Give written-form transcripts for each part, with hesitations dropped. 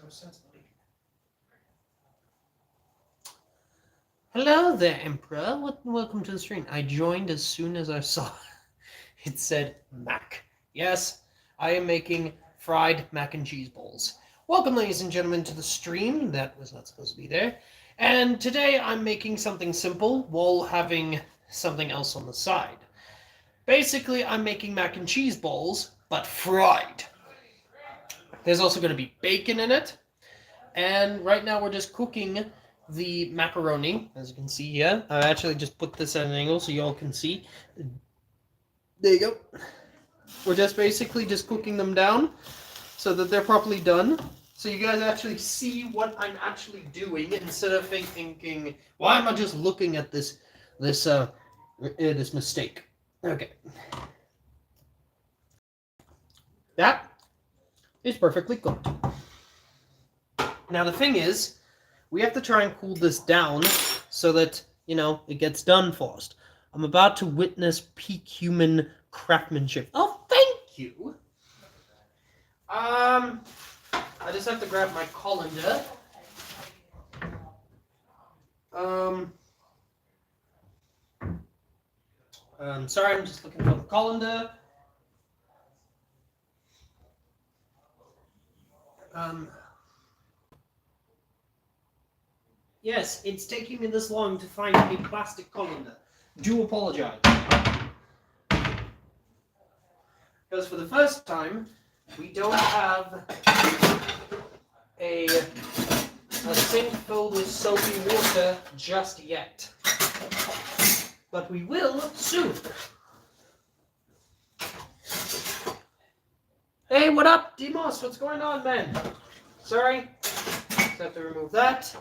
no sense, buddy. Hello there, Emperor. Welcome to the stream. I joined as soon as I saw it said mac. Yes, I am making fried mac and cheese balls. Welcome, ladies and gentlemen, to the stream. That was not supposed to be there. And today I'm making something simple while having something else on the side. Basically, I'm making mac and cheese balls, but fried. There's also going to be bacon in it. And right now we're just cooking the macaroni, as you can see here. I actually just put this at an angle so you all can see. There you go. We're just basically just cooking them down so that they're properly done. So you guys actually see what I'm actually doing instead of thinking, why am I just looking at this mistake? Okay. That is perfectly cooked. Now the thing is, we have to try and cool this down so that, it gets done fast. I'm about to witness peak human craftsmanship. Oh, thank you! I just have to grab my colander. Sorry, I'm just looking for the colander. Yes, it's taking me this long to find a plastic colander. Do apologize. Because for the first time, we don't have a sink filled with soapy water just yet. But we will soon. Hey, what up, Demos? What's going on, man? Sorry. Just have to remove that.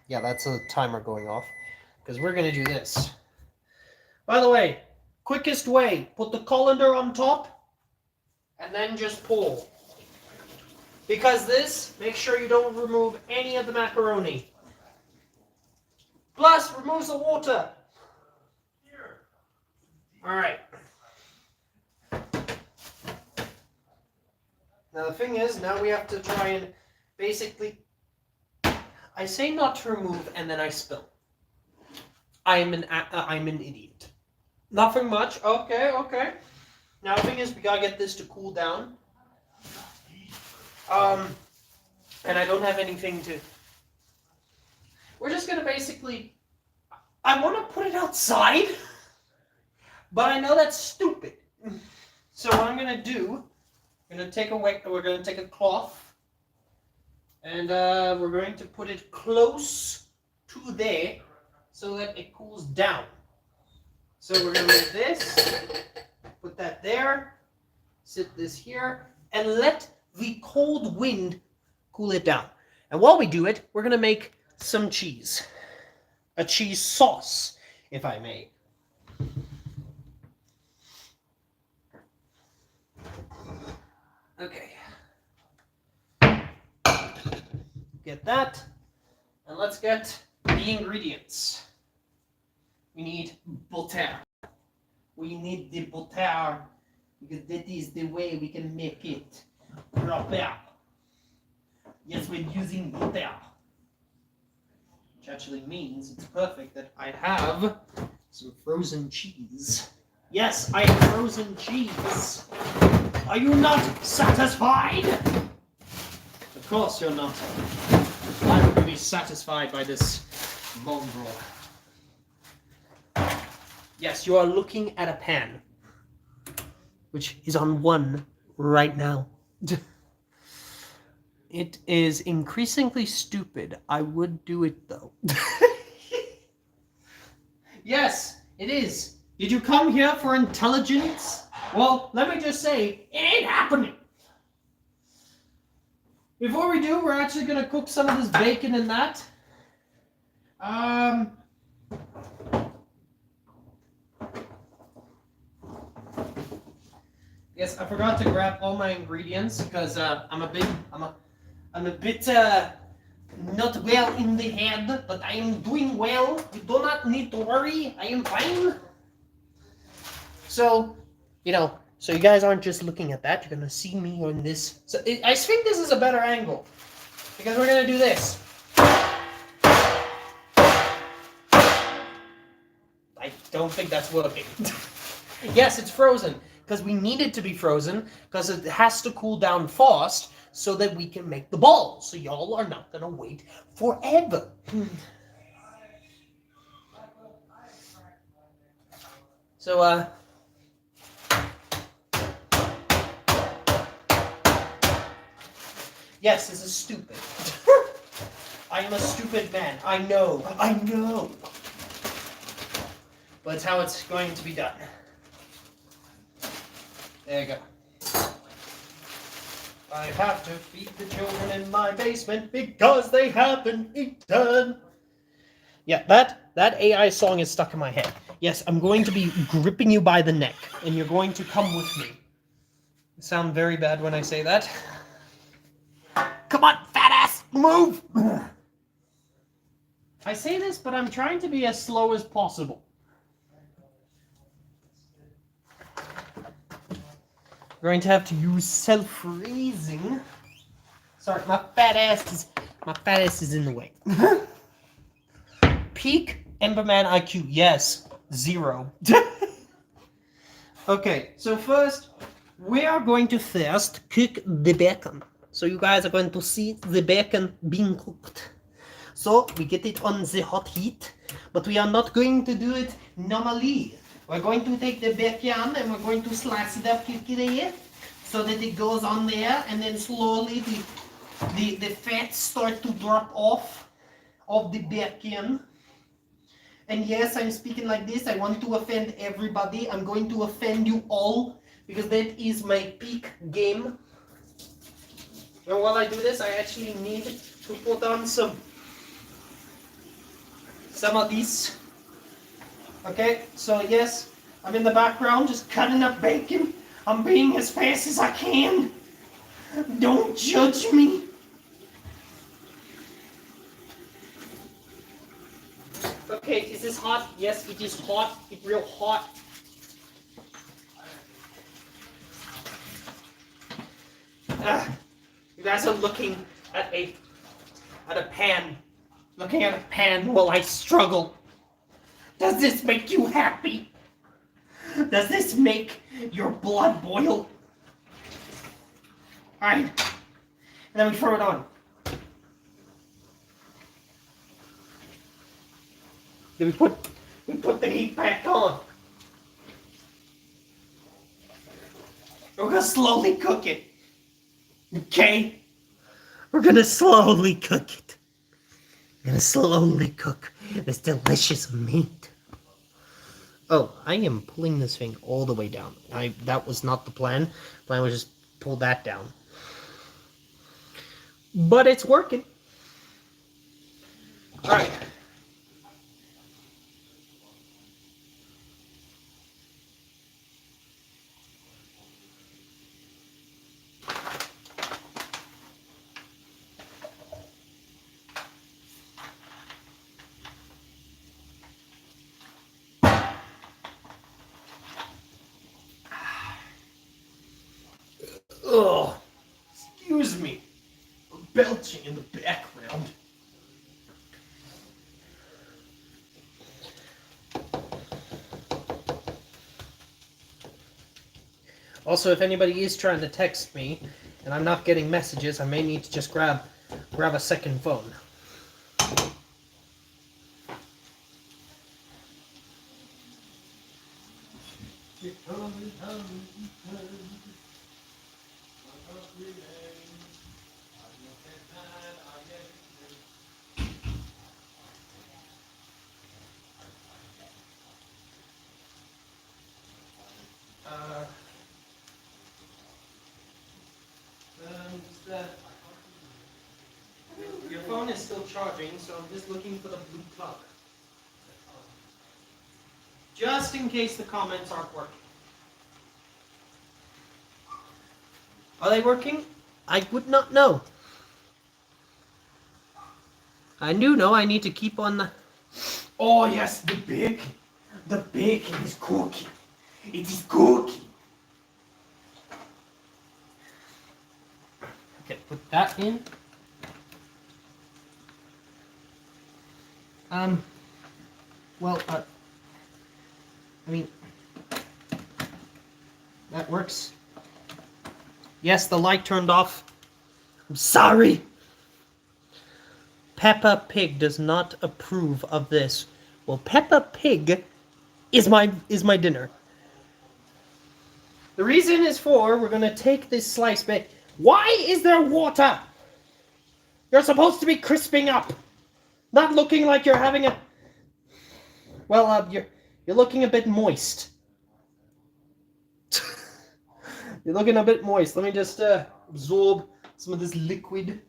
Yeah, that's a timer going off. Because we're going to do this. By the way, quickest way, put the colander on top and then just pull. Because this, make sure you don't remove any of the macaroni. Plus, removes the water. Alright. Now the thing is, now we have to try and basically... I say not to remove, and then I spill. I'm an idiot. Nothing much. Okay. Now the thing is, we gotta get this to cool down. And I don't have anything to... We're just gonna basically... I want to put it outside, but I know that's stupid. So what I'm gonna do, we're gonna take a cloth. And we're going to put it close to there so that it cools down. So we're going to make this, put that there, sit this here, and let the cold wind cool it down. And while we do it, we're going to make some cheese. A cheese sauce, if I may. Okay. Get that, and let's get the ingredients. We need butter. We need the butter, because that is the way we can make it proper. Yes, we're using butter. Which actually means it's perfect that I have some frozen cheese. Yes, I have frozen cheese. Are you not satisfied? Of course you're not. I would be satisfied by this mongrel. Yes, you are looking at a pan, which is on 1 right now. It is increasingly stupid. I would do it though. Yes, it is. Did you come here for intelligence? Well, let me just say, it ain't happening. Before we do, we're actually going to cook some of this bacon in that. Yes, I forgot to grab all my ingredients because I'm a bit not well in the head, but I am doing well. You do not need to worry. I am fine. So, So you guys aren't just looking at that. You're gonna see me on this. So I think this is a better angle because we're gonna do this. I don't think that's working. Yes, it's frozen because we need it to be frozen because it has to cool down fast so that we can make the balls. So y'all are not gonna wait forever. So yes, this is stupid. I am a stupid man. I know. But it's how it's going to be done. There you go. I have to feed the children in my basement because they haven't eaten. Yeah, that AI song is stuck in my head. Yes, I'm going to be gripping you by the neck, and you're going to come with me. I sound very bad when I say that. Come on, fat ass, move! I say this, but I'm trying to be as slow as possible. We're going to have to use self-raising. Sorry, my fat ass is in the way. Peak Emberman IQ, yes, 0. Okay, so first, we are going to first cook the bacon. So you guys are going to see the bacon being cooked. So we get it on the hot heat, but we are not going to do it normally. We're going to take the bacon and we're going to slice it up quickly so that it goes on there, and then slowly the fats start to drop off of the bacon. And yes, I'm speaking like this. I want to offend everybody. I'm going to offend you all because that is my peak game. And while I do this, I actually need to put on some of these. Okay, so yes, I'm in the background just cutting up bacon. I'm being as fast as I can. Don't judge me. Okay, is this hot? Yes, it is hot. It's real hot. You guys are looking at a pan. Looking at a pan while I struggle. Does this make you happy? Does this make your blood boil? Alright. And then we throw it on. Then we put the heat back on. We're gonna slowly cook it. Okay? We're gonna slowly cook it. We're gonna slowly cook this delicious meat. Oh, I am pulling this thing all the way down. That was not the plan. The plan was just pull that down. But it's working. Alright. Ugh. Excuse me. I'm belching in the background. Also, if anybody is trying to text me and I'm not getting messages, I may need to just grab a second phone. Your phone is still charging, so I'm just looking for the blue plug. Just in case the comments aren't working. Are they working? I would not know. I do know I need to keep on the... Oh yes, the bacon. The bacon is cooking. It is cooking. that in. Well, I mean, that works. Yes, the light turned off. I'm sorry. Peppa Pig does not approve of this. Well, Peppa Pig is my dinner. The reason is we're gonna take this slice back. Why is there water? You're supposed to be crisping up, not looking like you're having a. Well, you're looking a bit moist. You're looking a bit moist. Let me just absorb some of this liquid.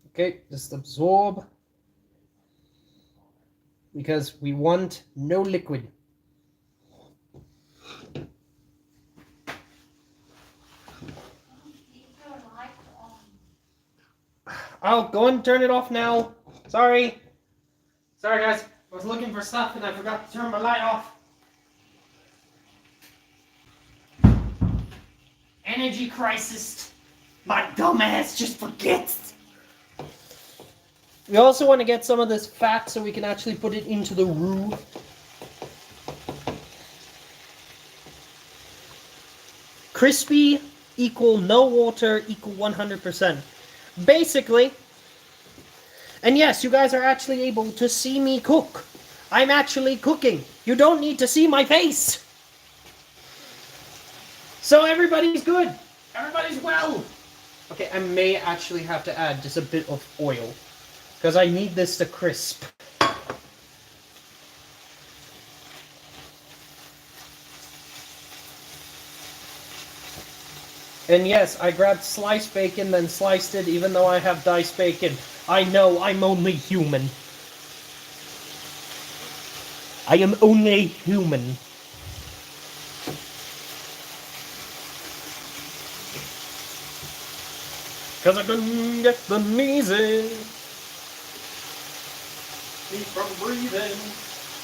Okay, just absorb. Because we want no liquid. I'll go and turn it off now. Sorry. Sorry, guys. I was looking for stuff and I forgot to turn my light off. Energy crisis. My dumbass just forgets. We also want to get some of this fat so we can actually put it into the roux. Crispy equal no water equal 100%. Basically, and yes, you guys are actually able to see me cook. I'm actually cooking. You don't need to see my face. So everybody's good. Everybody's well. Okay, I may actually have to add just a bit of oil. Because I need this to crisp. And yes, I grabbed sliced bacon, then sliced it, even though I have diced bacon. I know, I'm only human. I am only human. Because I couldn't get the measles. Keep from breathing.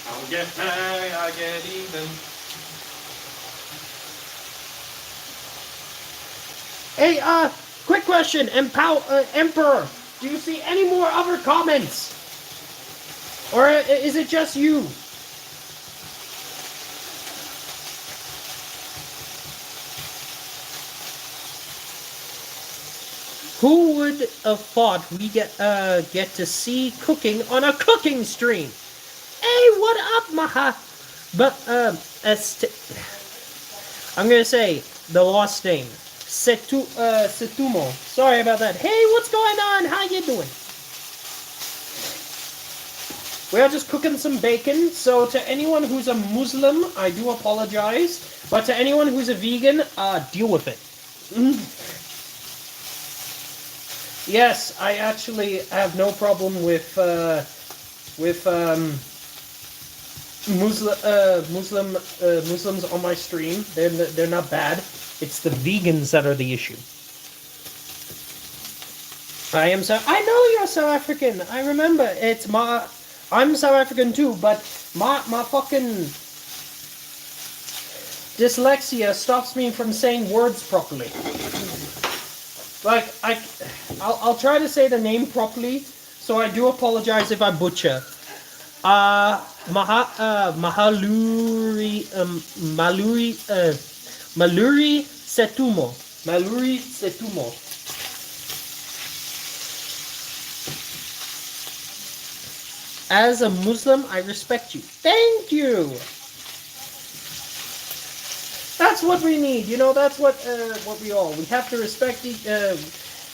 I'll get high, I get even. Hey, quick question, Emperor. Do you see any more other comments? Or is it just you? Who would have thought we get to see cooking on a cooking stream? Hey, what up, Maha? But I'm gonna say the lost name, Setumo. Sorry about that. Hey, what's going on? How you doing? We are just cooking some bacon. So to anyone who's a Muslim, I do apologize. But to anyone who's a vegan, deal with it. Yes, I actually have no problem with Muslims on my stream. They're not bad. It's the vegans that are the issue. I know you're South African. I remember. I'm South African too, but my fucking dyslexia stops me from saying words properly. Like, I'll try to say the name properly, so I do apologize if I butcher. Maluri Setumo. Maluri Setumo. As a Muslim, I respect you. Thank you! That's what we need, you know, that's what we have to respect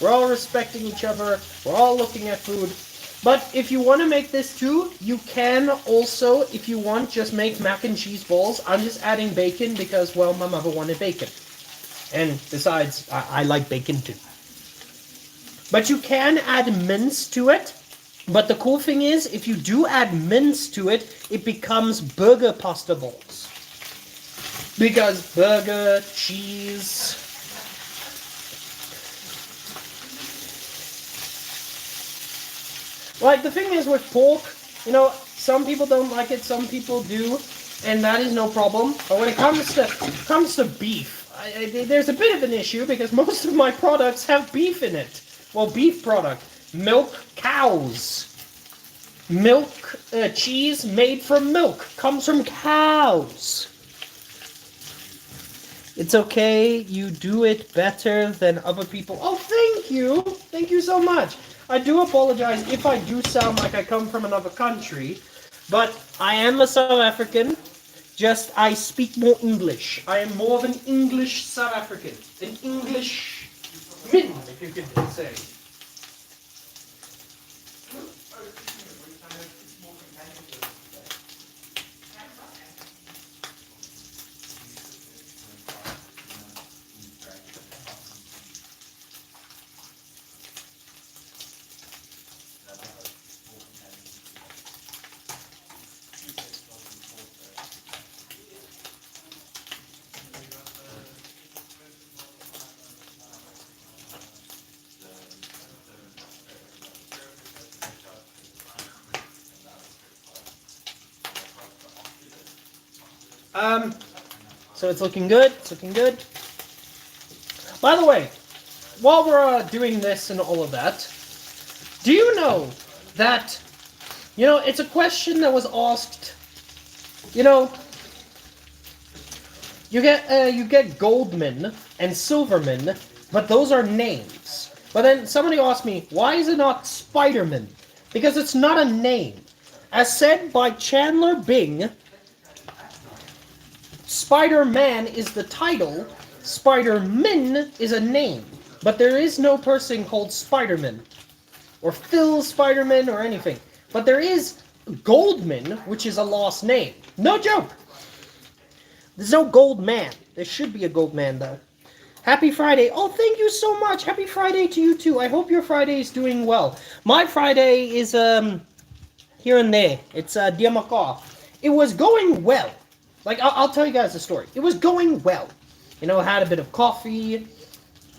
we're all respecting each other, we're all looking at food. But if you want to make this too, you can also, if you want, just make mac and cheese balls. I'm just adding bacon because, well, my mother wanted bacon. And besides, I like bacon too. But you can add mince to it. But the cool thing is, if you do add mince to it, it becomes burger pasta balls. Because burger, cheese. Like, the thing is with pork, You know, some people don't like it, some people do, and that is no problem. But when it comes to beef, there's a bit of an issue because most of my products have beef in it. Well, beef product, milk cows. Milk, cheese made from milk comes from cows. It's okay, you do it better than other people. Oh, thank you! Thank you so much. I do apologize if I do sound like I come from another country, but I am a South African, just I speak more English. I am more of an English South African. An English min, if you could say. So it's looking good. It's looking good. By the way, while we're doing this and all of that, do you know that, it's a question that was asked, you get Goldman and Silverman, but those are names. But then somebody asked me, why is it not Spider-Man? Because it's not a name. As said by Chandler Bing, Spider-Man is the title, Spider-Man is a name, but there is no person called Spider-Man, or Phil Spider-Man, or anything. But there is Goldman, which is a lost name. No joke! There's no Goldman. There should be a Goldman, though. Happy Friday. Oh, thank you so much. Happy Friday to you, too. I hope your Friday is doing well. My Friday is, here and there. It's, dear macaw. It was going well. Like, I'll tell you guys the story. It was going well. I had a bit of coffee,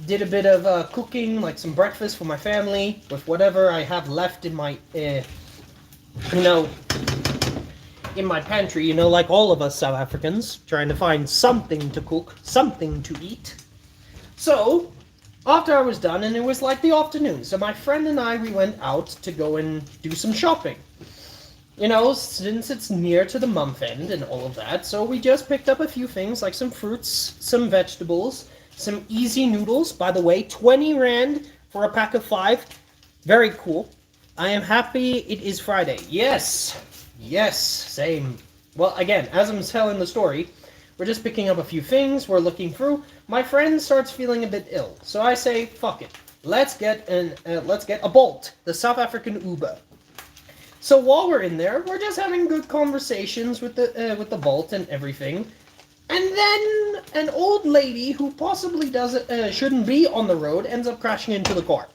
did a bit of cooking, like some breakfast for my family, with whatever I have left in my, in my pantry, like all of us South Africans, trying to find something to cook, something to eat. So, after I was done, and it was like the afternoon, so my friend and I, we went out to go and do some shopping. Since it's near to the month end and all of that, so we just picked up a few things, like some fruits, some vegetables, some easy noodles. By the way, 20 Rand for a pack of 5. Very cool. I am happy it is Friday. Yes, same. Well, again, as I'm telling the story, we're just picking up a few things, we're looking through. My friend starts feeling a bit ill, so I say, fuck it. Let's get a Bolt, the South African Uber. So while we're in there, we're just having good conversations with the Bolt and everything. And then an old lady who possibly shouldn't be on the road ends up crashing into the car.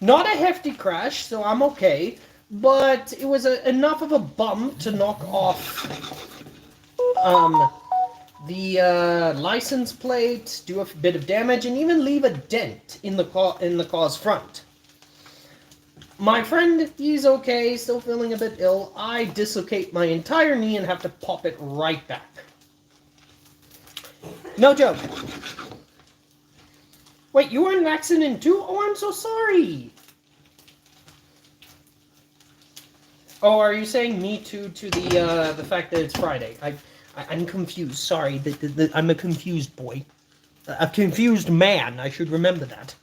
Not a hefty crash, so I'm okay, but it was enough of a bump to knock off the license plate, do a bit of damage, and even leave a dent in the car's front. My friend, he's okay, still feeling a bit ill. I dislocate my entire knee and have to pop it right back. No joke. Wait, you were in an accident too? Oh, I'm so sorry. Oh, are you saying me too to the fact that it's Friday? I'm confused. Sorry, I'm a confused boy. A confused man. I should remember that.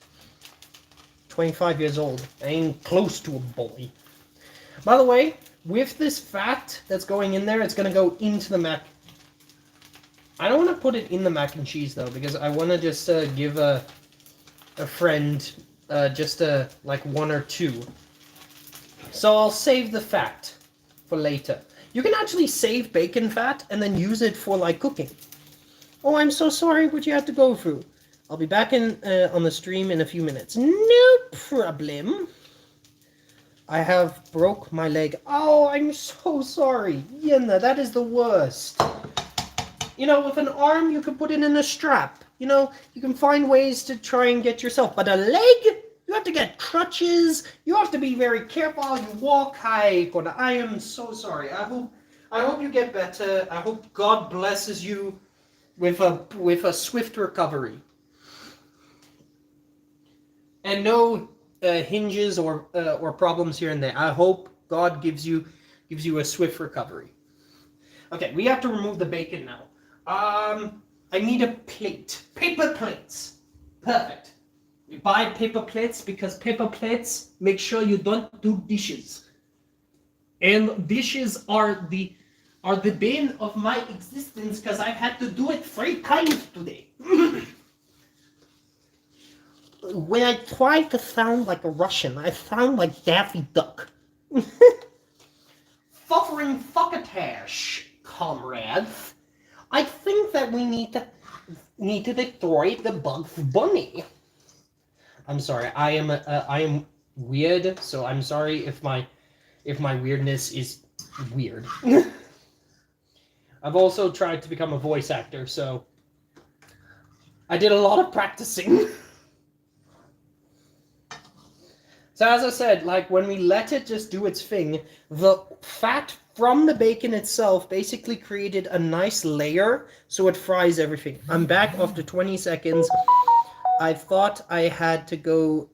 25 years old. I ain't close to a boy. By the way, with this fat that's going in there, it's going to go into the mac. I don't want to put it in the mac and cheese, though, because I want to just give a friend just like 1 or 2. So I'll save the fat for later. You can actually save bacon fat and then use it for, like, cooking. Oh, I'm so sorry what you had to go through. I'll be back on the stream in a few minutes. No problem. I have broke my leg. Oh, I'm so sorry. Yenna, that is the worst. With an arm, you can put it in a strap. You can find ways to try and get yourself. But a leg? You have to get crutches. You have to be very careful how you walk. I am so sorry. I hope you get better. I hope God blesses you with a swift recovery. And no hinges or problems here and there. I hope God gives you a swift recovery. Okay, we have to remove the bacon now. I need a plate. Paper plates. Perfect. We buy paper plates because paper plates make sure you don't do dishes. And dishes are the bane of my existence because I've had to do it 3 times today. When I tried to sound like a Russian, I sound like Daffy Duck. Fuffering fuckatash, comrades. I think that we need to destroy the Bugs Bunny. I'm sorry. I am weird, so I'm sorry if my weirdness is weird. I've also tried to become a voice actor, so I did a lot of practicing. So as I said, like when we let it just do its thing, the fat from the bacon itself basically created a nice layer, so it fries everything. I'm back after 20 seconds. I thought I had to go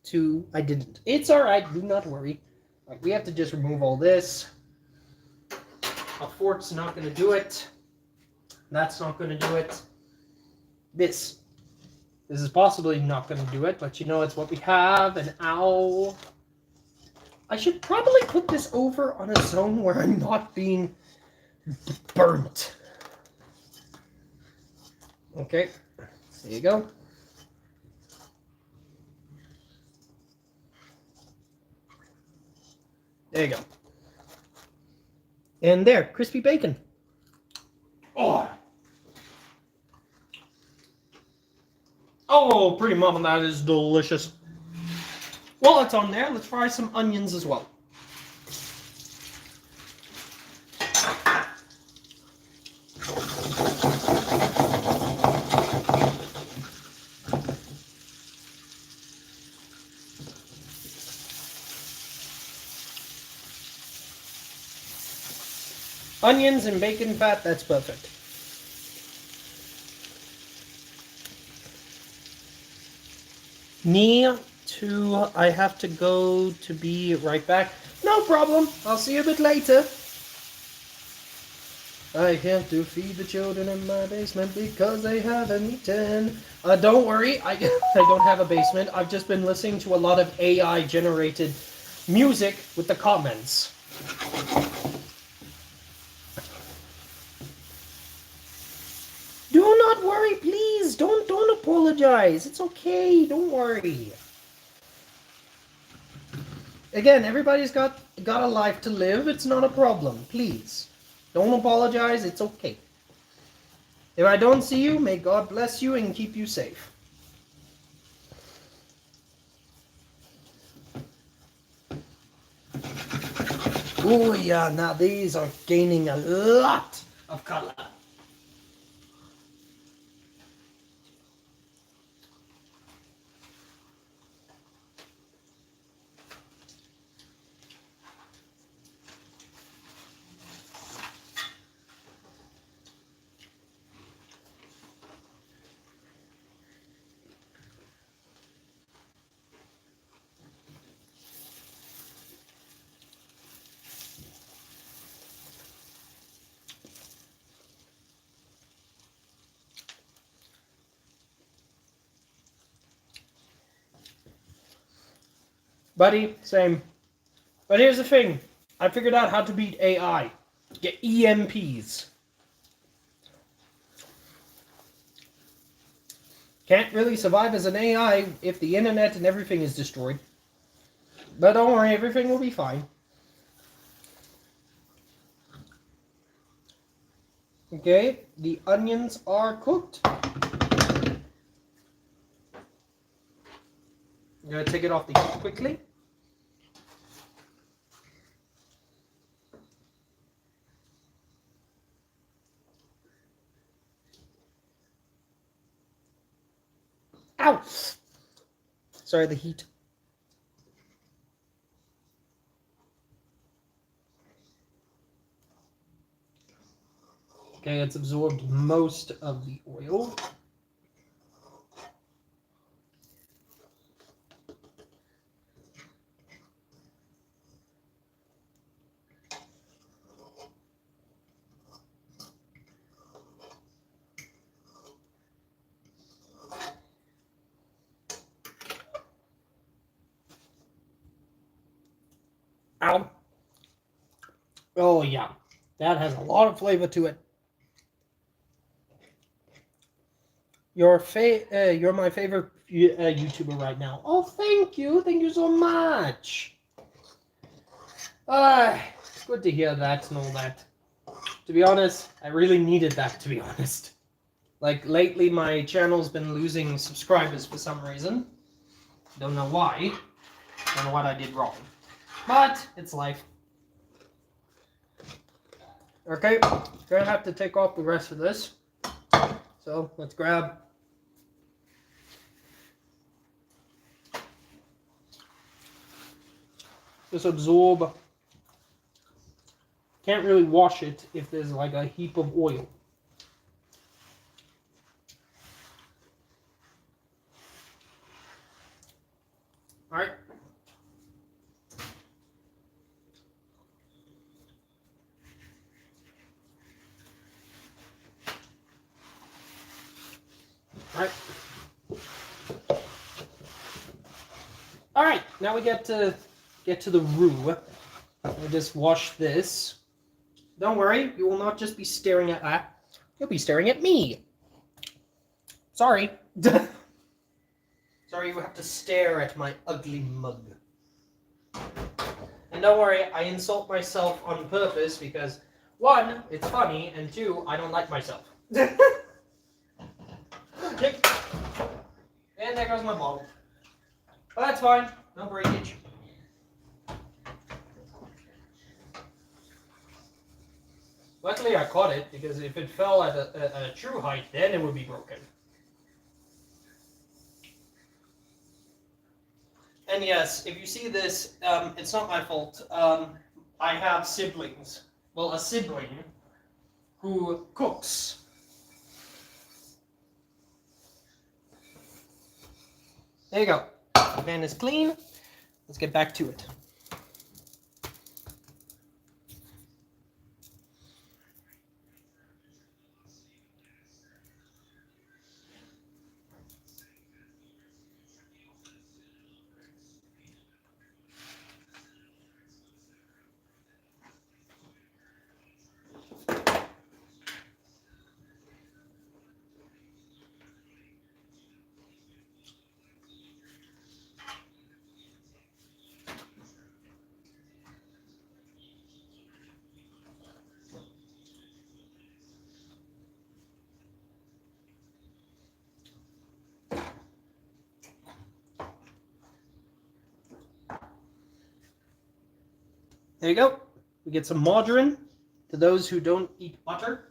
to... I didn't. It's alright, do not worry. Right, we have to just remove all this. A fork's not going to do it. That's not going to do it. This is possibly not going to do it, but you know it's what we have, and ow. I should probably put this over on a zone where I'm not being burnt. Okay, there you go. There you go. And there, crispy bacon. Oh! Oh, pretty mama, that is delicious. While it's on there, let's fry some onions as well. Onions and bacon fat, that's perfect. I have to go to be right back. No problem. I'll see you a bit later. I have to feed the children in my basement because they haven't eaten. Don't worry, I don't have a basement. I've just been listening to a lot of AI-generated music with the comments. Do not worry, please. Don't apologize. It's okay. Don't worry. Again, everybody's got a life to live. It's not a problem. Please. Don't apologize. It's okay. If I don't see you, may God bless you and keep you safe. Oh yeah, now these are gaining a lot of color. Buddy, same. But here's the thing. I figured out how to beat AI. Get EMPs. Can't really survive as an AI if the internet and everything is destroyed. But don't worry, everything will be fine. Okay, the onions are cooked. I'm going to take it off the heat quickly. Ow! Sorry, the heat. Okay, it's absorbed most of the oil. Ow. Oh, yeah. That has a lot of flavor to it. You're my favorite YouTuber right now. Oh, thank you. Thank you so much. It's good to hear that and all that. To be honest, I really needed that, to be honest. Like, lately my channel's been losing subscribers for some reason. Don't know why. Don't know what I did wrong. But, it's life. Okay, gonna have to take off the rest of this. So, let's grab... Just absorb... Can't really wash it if there's like a heap of oil. Alright. Alright. Alright, now we get to the roux. We'll just wash this. Don't worry, you will not just be staring at that. You'll be staring at me. Sorry. Sorry, you have to stare at my ugly mug. And don't worry, I insult myself on purpose because, one, it's funny, and two, I don't like myself. And there goes my bottle. But that's fine, no breakage. Luckily I caught it, because if it fell at a true height, then it would be broken. And yes, if you see this, it's not my fault. I have siblings. Well, a sibling who cooks. There you go. The pan is clean. Let's get back to it. There you go. We get some margarine. To those who don't eat butter.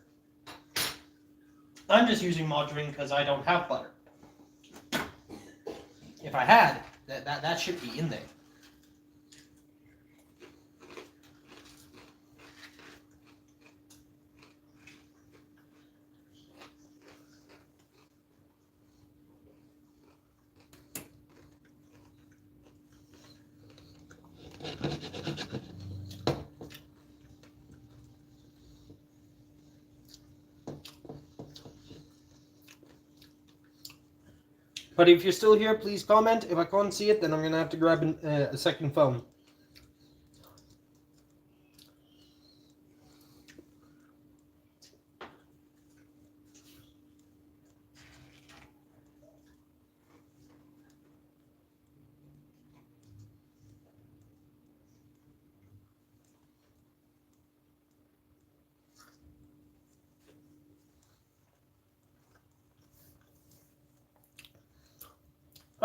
I'm just using margarine because I don't have butter. If I had, that should be in there. But if you're still here, please comment. If I can't see it, then I'm going to have to grab a second phone.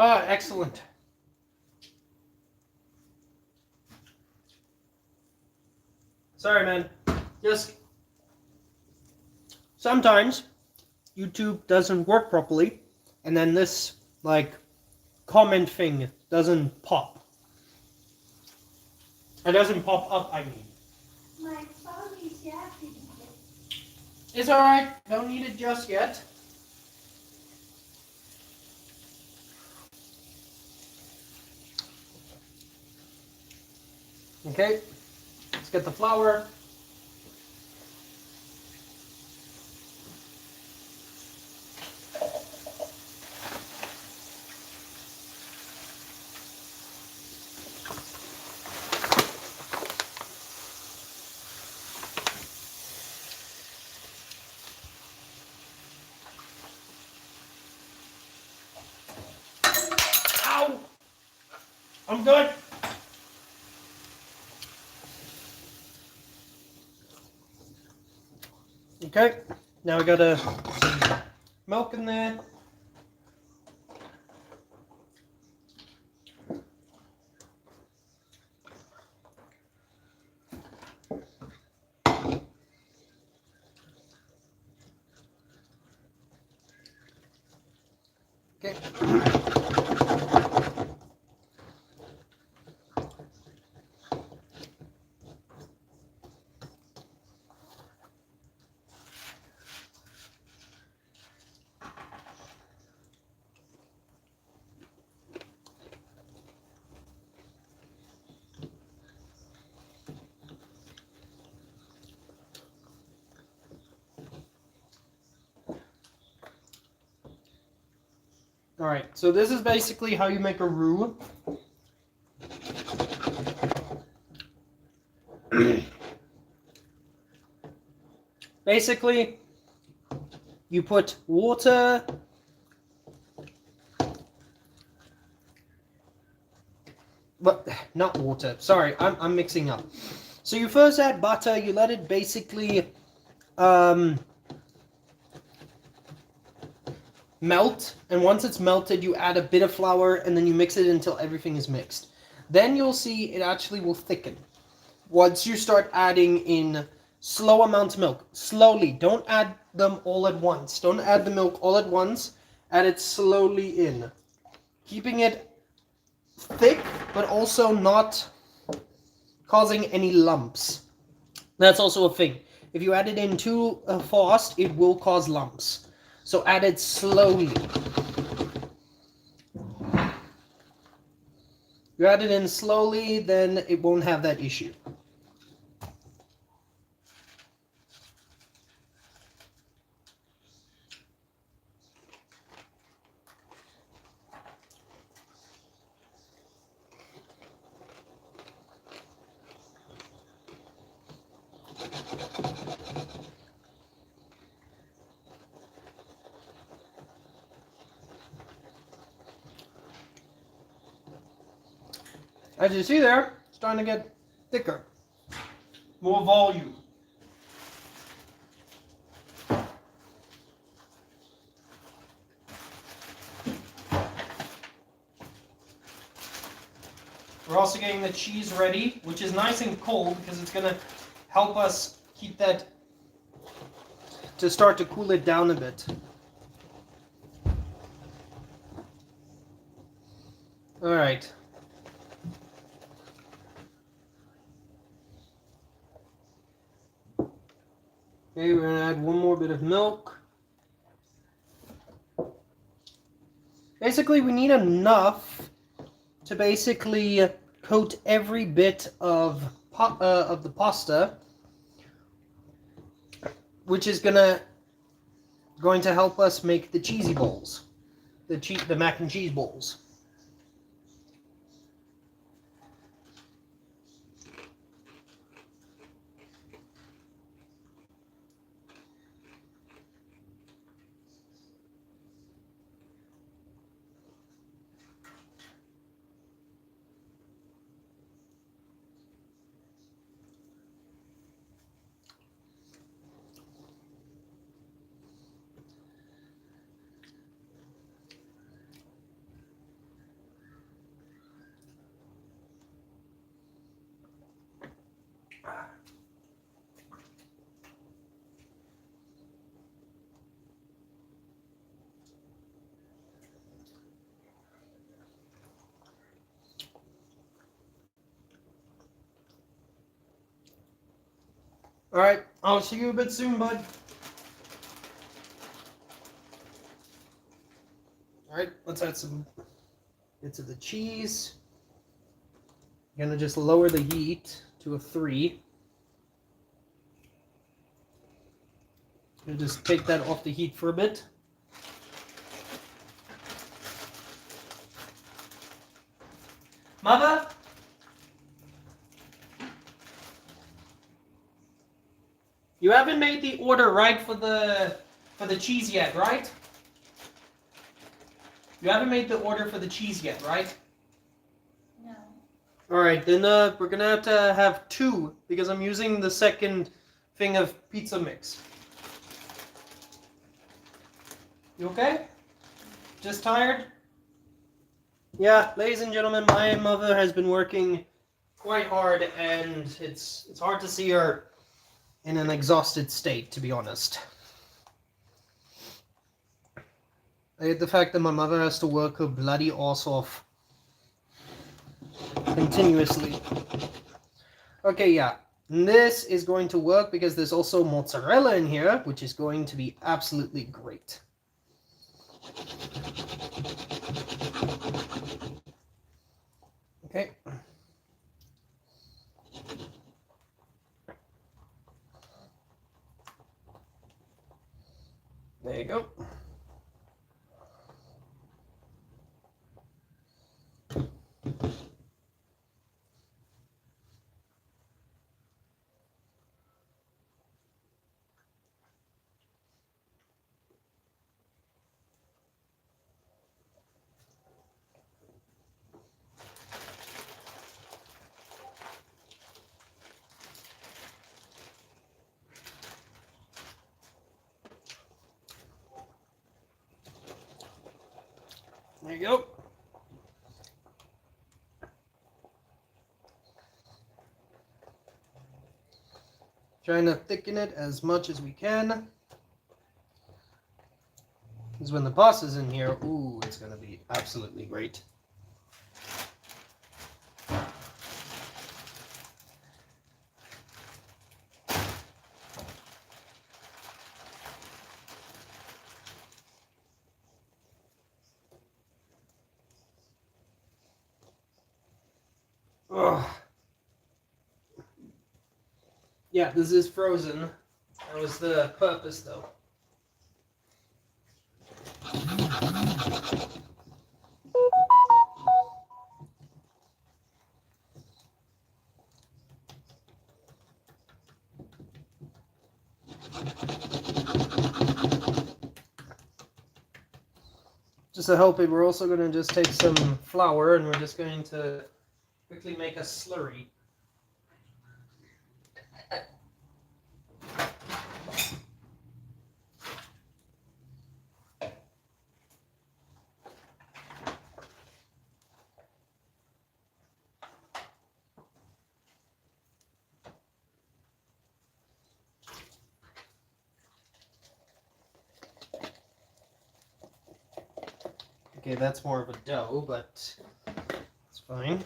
Ah, excellent. Sorry, man. Just sometimes YouTube doesn't work properly, and then this, like, comment thing doesn't pop. It doesn't pop up, I mean. My phone is yapping. It's alright. Don't need it just yet. Okay. Let's get the flour. Ow! I'm good. Okay. Now we got some milk in there. Okay. Alright, so this is basically how you make a roux. Basically, you put water, but not water, sorry, I'm mixing up. So you first add butter, you let it basically melt, and once it's melted, you add a bit of flour, and then you mix it until everything is mixed. Then you'll see it actually will thicken. Once you start adding in slow amounts of milk, slowly, don't add them all at once. Don't add the milk all at once, add it slowly in. Keeping it thick, but also not causing any lumps. That's also a thing. If you add it in too fast, it will cause lumps. So add it slowly. You add it in slowly, then it won't have that issue. As you see there, it's starting to get thicker. More volume. We're also getting the cheese ready, which is nice and cold because it's going to help us keep that, to start to cool it down a bit. Alright. Okay, we're going to add one more bit of milk. Basically, we need enough to basically coat every bit of the pasta, which is going to help us make the cheesy balls, the mac and cheese balls. Alright, I'll see you a bit soon, bud. Alright, let's add some bits of the cheese. I'm gonna just lower the heat to a 3. Just take that off the heat for a bit. Mother? You haven't made the order, right, for the cheese yet, right? You haven't made the order for the cheese yet, right? No. Alright, then we're gonna have to have 2, because I'm using the second thing of pizza mix. You okay? Just tired? Yeah, ladies and gentlemen, my mother has been working quite hard, and it's hard to see her in an exhausted state, to be honest. I hate the fact that my mother has to work her bloody ass off continuously. Okay, yeah. This is going to work because there's also mozzarella in here, which is going to be absolutely great. Okay. There you go. There you go. Trying to thicken it as much as we can. Because when the pasta's in here, ooh, it's going to be absolutely great. Ugh. Yeah, this is frozen. That was the purpose, though. Just to help it, we're also going to just take some flour and we're just going to quickly make a slurry. Okay, that's more of a dough, but it's fine.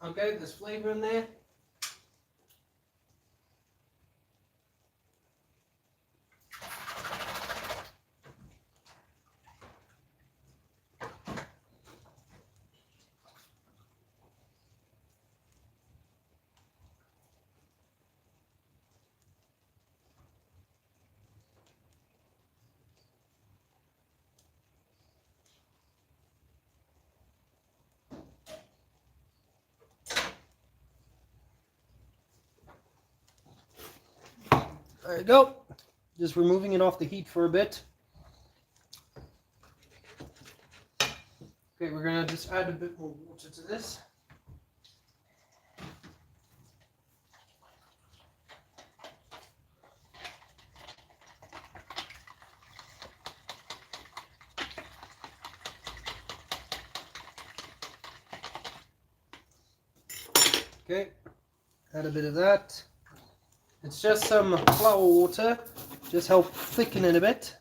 Okay, there's flavor in there. There you go. Just removing it off the heat for a bit. Okay, we're gonna just add a bit more water to this. Okay, add a bit of that. It's just some flour water, just help thicken it a bit.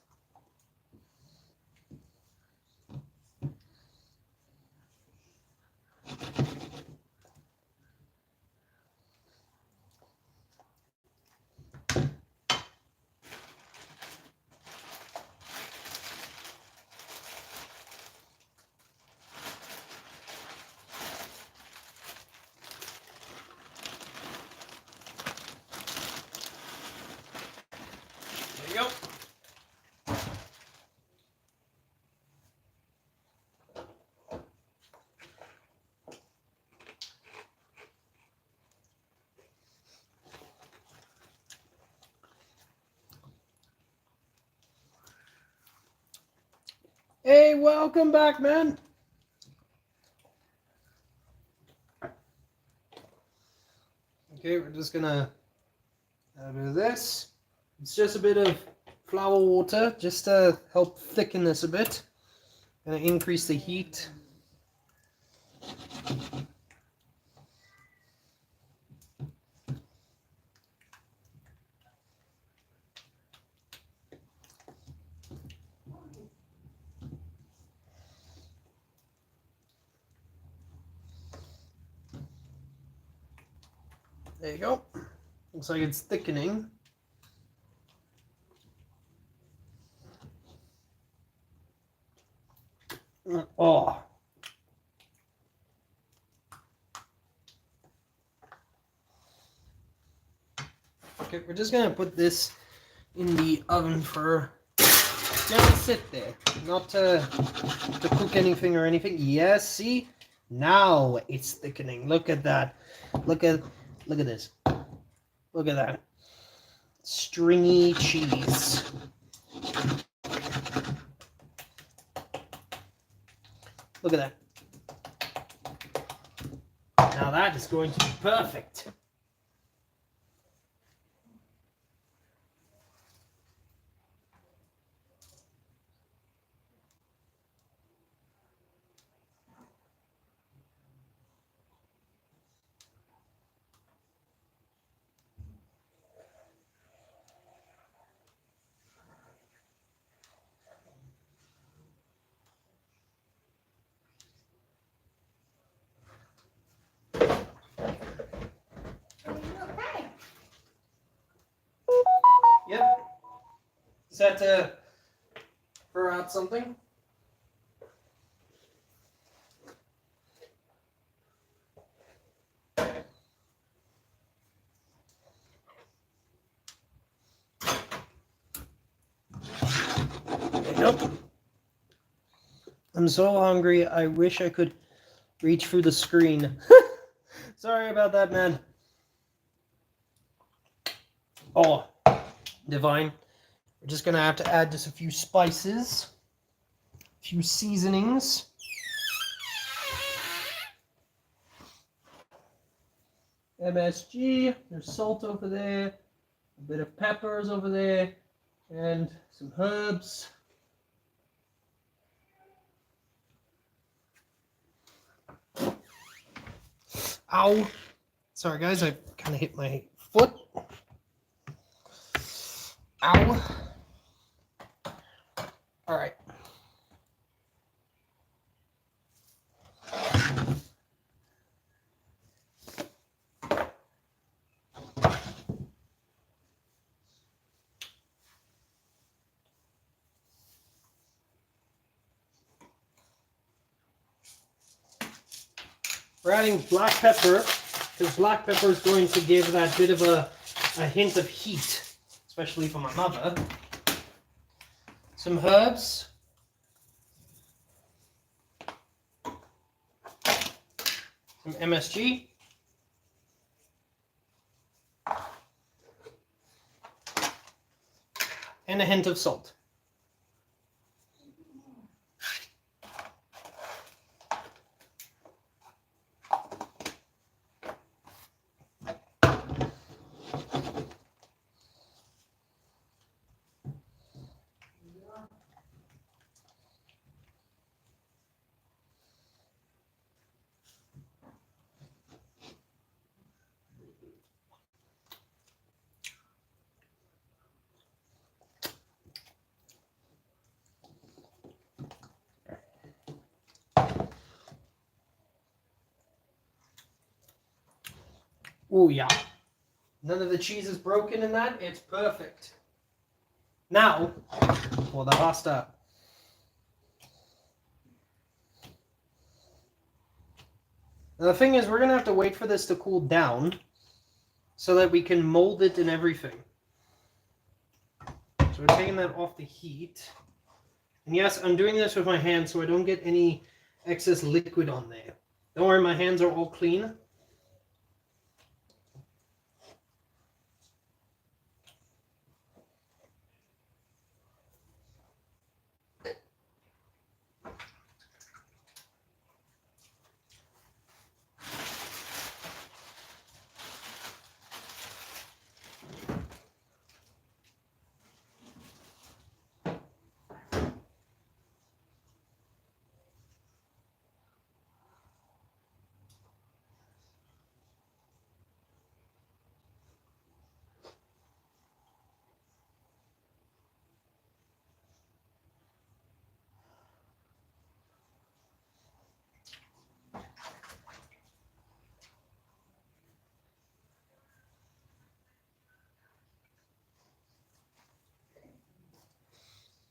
welcome back, man. Okay, we're just gonna do this. It's just a bit of flour water, just to help thicken this a bit. Gonna increase the heat. There you go. Looks like it's thickening. Oh. Okay, we're just gonna put this in the oven for just sit there, not to cook anything or anything. Yes, see? Now it's thickening. Look at that. Look at this. Look at that. Stringy cheese. Look at that. Now that is going to be perfect. Okay. Yep. Is that to throw out something? Nope. I'm so hungry. I wish I could reach through the screen. Sorry about that, man. Oh, divine. We're just gonna have to add just a few spices, a few seasonings. MSG, there's salt over there, a bit of peppers over there, and some herbs. Ow. Sorry, guys, I kind of hit my foot. Ow. All right. We're adding black pepper, because black pepper is going to give that bit of a hint of heat, especially for my mother. Some herbs. Some MSG. And a hint of salt. Oh yeah. None of the cheese is broken in that. It's perfect. Now, for the pasta. Now the thing is, we're going to have to wait for this to cool down so that we can mold it and everything. So we're taking that off the heat. And yes, I'm doing this with my hands so I don't get any excess liquid on there. Don't worry, my hands are all clean.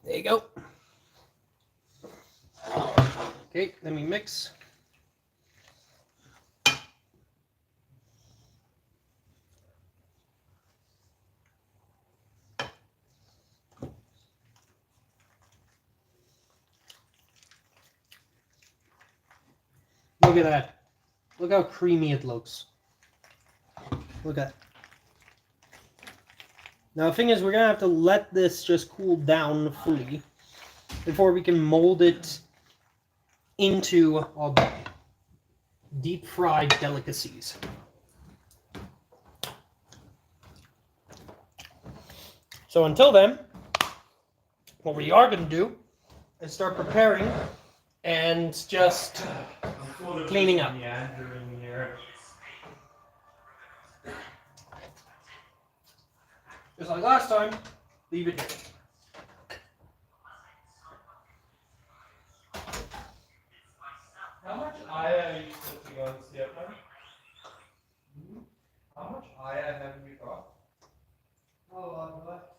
There you go. Okay, let me mix. Look at that. Look how creamy it looks. Look at that. Now the thing is, we're going to have to let this just cool down fully before we can mold it into our deep fried delicacies. So until then, what we are going to do is start preparing and just cleaning up. Just like last time, leave it here. How much Aya are you putting on Stefan? How much Aya have you got? Oh, what?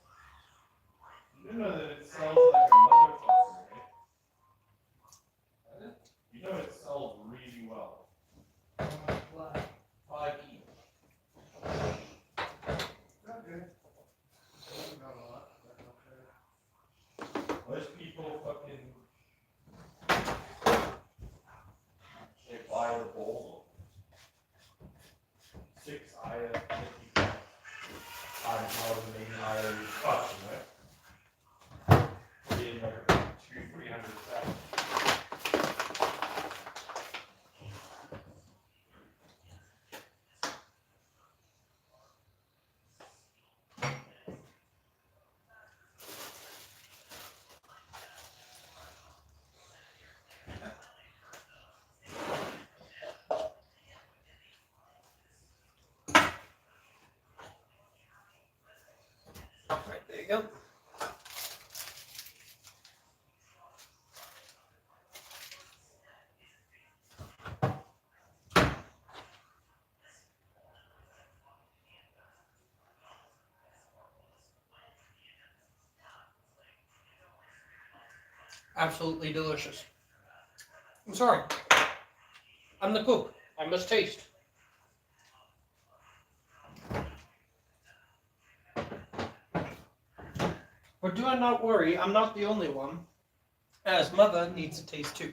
You know that it sells like a motherfucker, right? You know it sells really well. What? 5 each. Okay. Not a lot, but okay. Most people fucking they buy the bowl. 6 Aya, 50 bucks. Times however many Aya you cost, right? Being like 200-300 cents. Right, there you go. Absolutely delicious. I'm sorry. I'm the cook. I must taste. But do not worry, I'm not the only one, as Mother needs to taste too.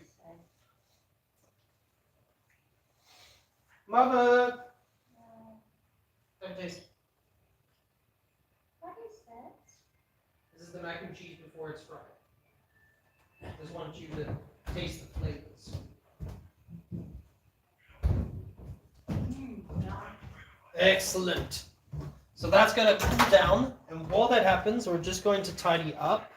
Mother! Have a taste. What is that? This is the mac and cheese before it's fried. I just want you to taste the flavors. Excellent. So that's going to cool down, and while that happens, we're just going to tidy up.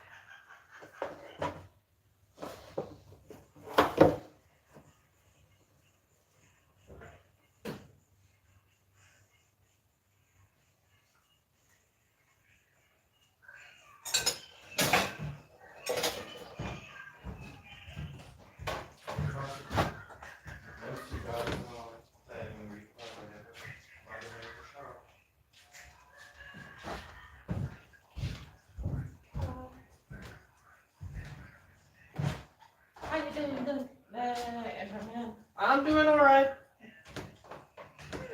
Most you guys know saying we probably have a lot of shop. How you doing? Everyone? I'm doing all right.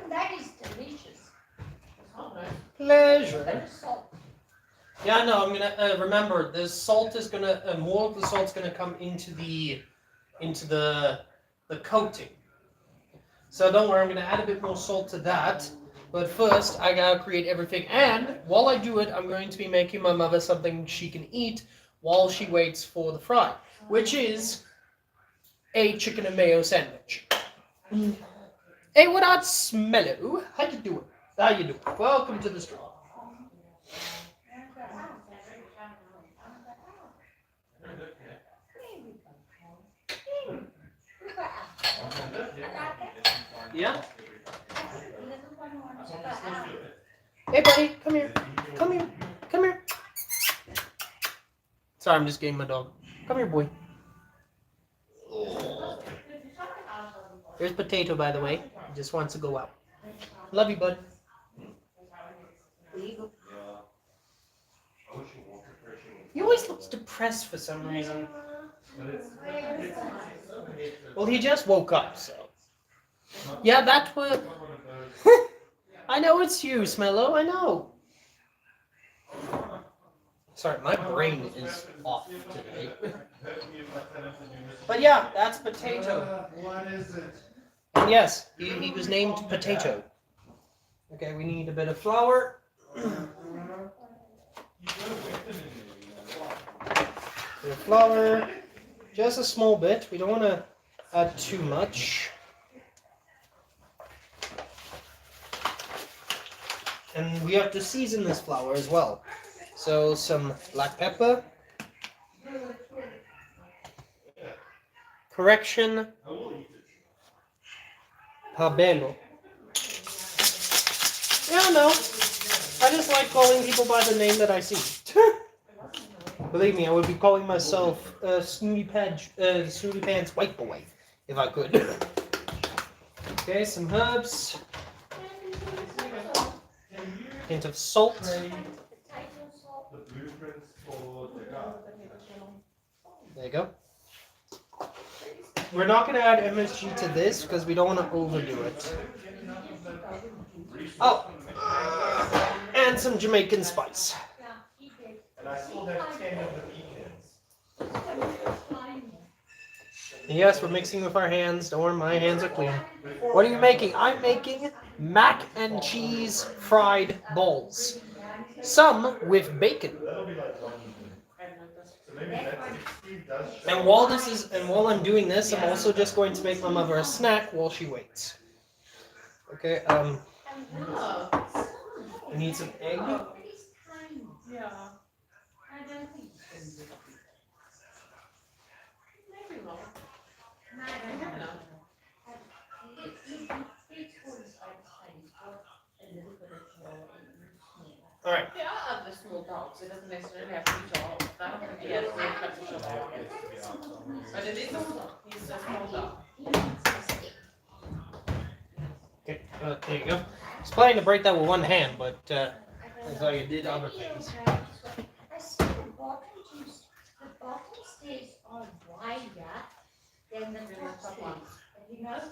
That is delicious. Pleasure. Better salt. Yeah, no, I'm gonna remember. The salt is gonna more of the salt's gonna come into the coating. So don't worry, I'm gonna add a bit more salt to that. But first, I gotta create everything. And while I do it, I'm going to be making my mother something she can eat while she waits for the fry, which is a chicken and mayo sandwich. Hey, what up, Smello? How you doing? How you doing? Welcome to the stream. Yeah? Hey, buddy, come here. Come here. Come here. Sorry, I'm just getting my dog. Come here, boy. Here's Potato, by the way. He just wants to go out. Love you, bud. Yeah. I wish you Walker Christian would He always looks depressed for some reason. But it's Well, he just woke up, so. Yeah, that was. not one of those. I know it's you, Smello. I know. Sorry, my brain is off today. But yeah, that's Potato. What is it? And yes, he was named Potato. Okay, we need a bit of flour. Bit of flour. Just a small bit. We don't want to add too much. And we have to season this flour as well. So some black pepper. Correction. Habelo. Yeah, no. I just like calling people by the name that I see. Believe me, I would be calling myself Snooty Pants White Boy if I could. Okay, some herbs. Hint of salt. Potato salt. The blueprints for the car. There you go. We're not going to add MSG to this because we don't want to overdo it. Oh! And some Jamaican spice. Yeah, he did. And I still have 10 of the pecans. Yes, we're mixing with our hands. Don't worry, my hands are clean. What are you making? I'm making mac and cheese fried balls. Some with bacon. That'll be like one evening. So maybe that 16 does show. And while I'm doing this, I'm also just going to make my mother a snack while she waits. Okay, we need some egg. Yeah. I don't think so. Maybe not. I don't know. All right. There are other small dogs. It doesn't necessarily have to be dogs. That one can be a small capital dog. But it is a dog. He's a small dog. Okay, there you go. I was planning to break that with one hand, but I thought you did other things. I see the bottom stairs are wider than the top stairs. Have you noticed?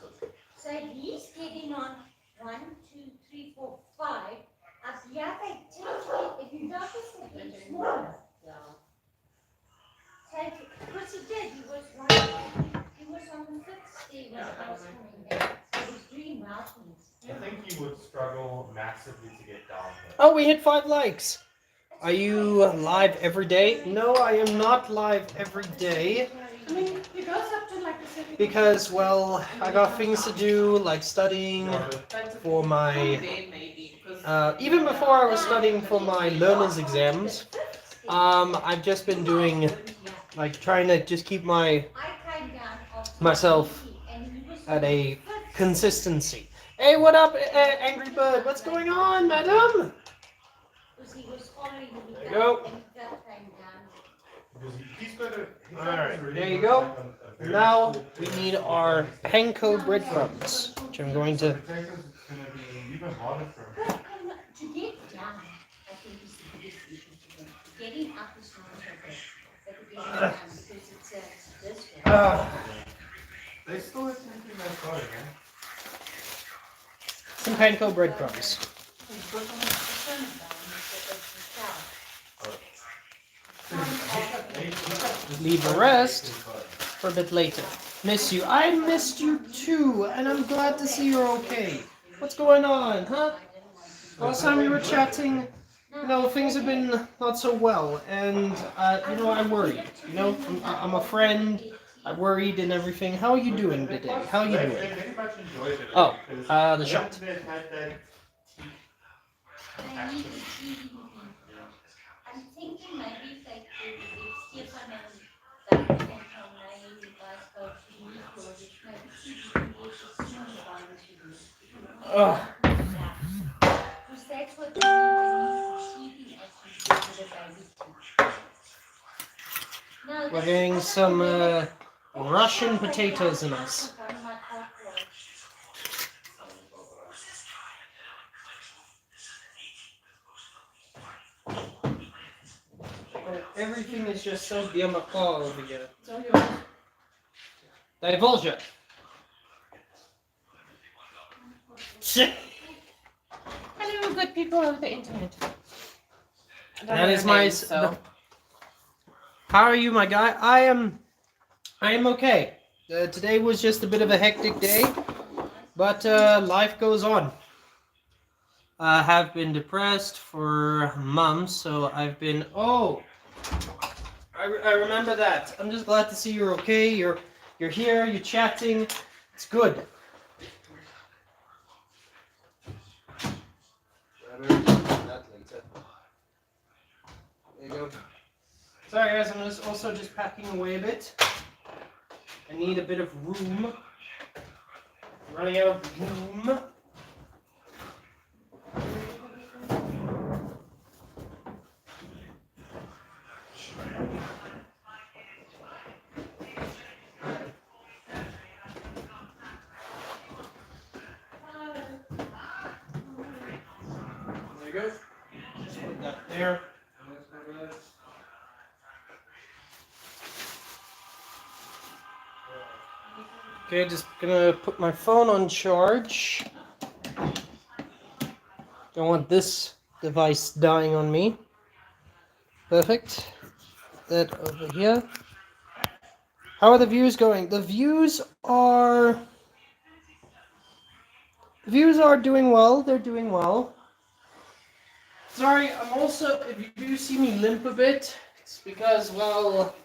So he's getting on 1, 2, 3, 4, 5. Up here they tend to get, if you notice, they're getting smaller. Yeah. So, because he did, he was on the 5th stair when I was coming down. So it was Green Mountains. I think you would struggle massively to get down there. Oh, we hit 5 likes. Are you live every day? No, I am not live every day I mean, it goes up to like the city. because, well, I got things to do like studying for my. Even before I was studying for my learner's exams, I've just been doing like trying to just keep I came down after myself and he was at a consistency. Hey, what up, Angry Bird? What's going on, madam? because he was following me There you down, go. and he felt came down. Because he's got a. Alright, there you go. Now we need our panko breadcrumbs, which I'm going to. Potatoes is going to be even harder for him. But to get down, I think is the biggest issue to them. Getting up is not so bad, but getting down because it's this way. They still have something that's hard, man. Some panko breadcrumbs. Leave the rest for a bit later. Miss you. I missed you too, and I'm glad to see you're okay. What's going on, huh? Last time we were chatting, things have been not so well, and I'm worried. I'm a friend. I'm worried and everything. How are you doing today? How are you They doing? very much enjoyed it. Oh, because the shot. they had that I need to see. I'm thinking maybe if they could, if Stefan and Duncan and Ray, you guys go to meet or just maybe see if you can get a small one to Ugh. because that's what we need when he's sleeping as he's with the baby too. No, We're getting some Russian potatoes in us. Everything is just so dear macaw over here. It's all yours. Divulge. Hello, good people of the internet. I don't That know is their my names, so. How are you, my guy? I am okay. Today was just a bit of a hectic day, but life goes on. I have been depressed for months, so I've been. Oh, I remember that. I'm just glad to see you're okay. You're here. You're chatting. It's good. There you go. Sorry guys, I'm just packing away a bit. I need a bit of room. I'm running out of room. There you go. Just put that there. Okay, just gonna put my phone on charge. Don't want this device dying on me. Perfect. That over here. How are the views going? The views are doing well. They're doing well. Sorry, I'm also, if you do see me limp a bit, it's because, well,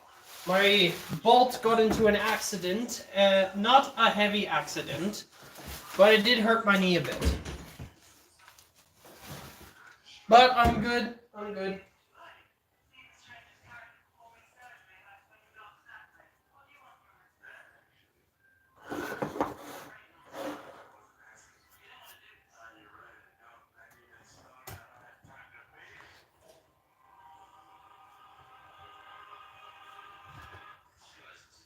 my bolt got into an accident. Not a heavy accident, but it did hurt my knee a bit. But I'm good. I'm good.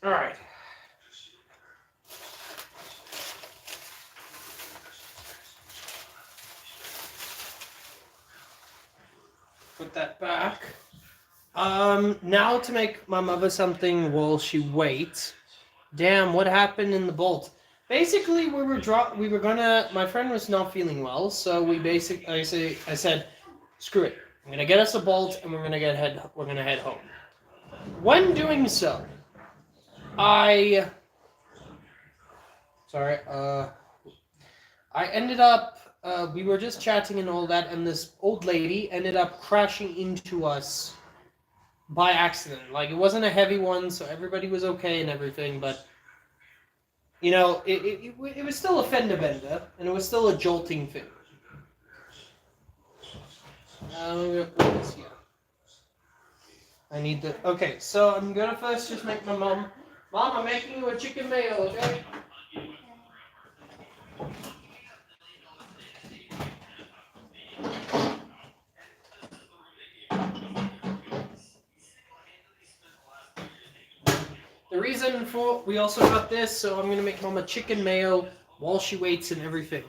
All right. Put that back. Now to make my mother something while she waits. Damn, what happened in the bolt? Basically, my friend was not feeling well, so I said, screw it. I'm gonna get us a bolt and we're gonna head home. When doing so, I ended up, we were just chatting and all that, and this old lady ended up crashing into us by accident. Like, it wasn't a heavy one, so everybody was okay and everything, but, you know, it was still a fender bender, and it was still a jolting thing. I'm gonna put this here. I need the... Okay, so I'm gonna first just make my mom... Mom, I'm making you a chicken mayo, okay? The reason for... We also got this, so I'm gonna make Mom a chicken mayo while she waits and everything.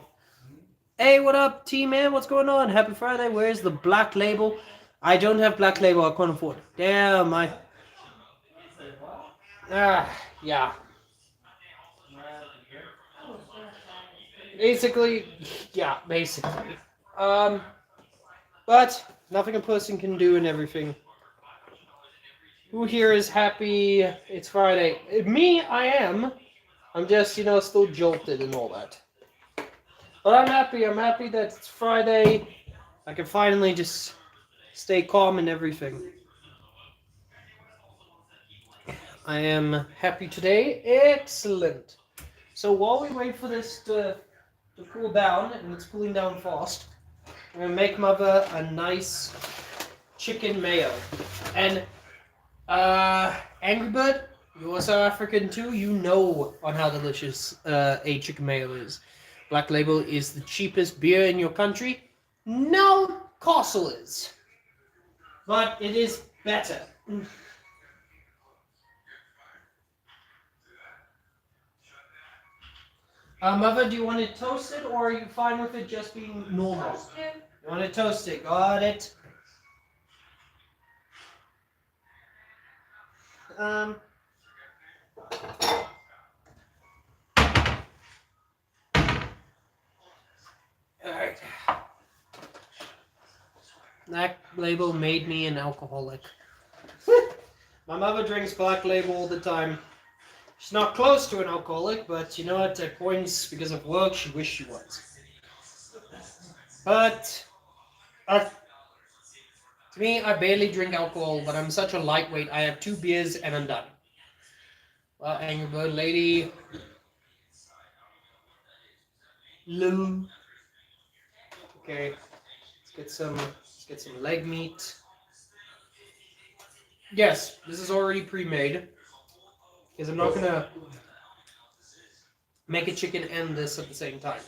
Hey, what up, T-Man? What's going on? Happy Friday. Where's the Black Label? I don't have Black Label. I can't afford it. Damn, yeah. Basically. But nothing a person can do and everything. Who here is happy it's Friday? Me, I am. I'm just, still jolted and all that. But I'm happy that it's Friday. I can finally just stay calm and everything. I am happy today. Excellent. So while we wait for this to cool down, and it's cooling down fast, I'm going to make Mother a nice chicken mayo. And, Angry Bird, you're South African too, you know on how delicious a chicken mayo is. Black Label is the cheapest beer in your country. No, Castle is. But it is better. Mother, do you want it toasted or are you fine with it just being normal? Toasted. You want it toasted, got it. Alright. That label made me an alcoholic. My mother drinks Black Label all the time. She's not close to an alcoholic, but you know what? At points, because of work, she wished she was. But to me, I barely drink alcohol, but I'm such a lightweight. I have 2 beers and I'm done. Well, Angry Bird Lady. Lou. Okay, let's get some leg meat. Yes, this is already pre-made. Because I'm not gonna make a chicken and this at the same time.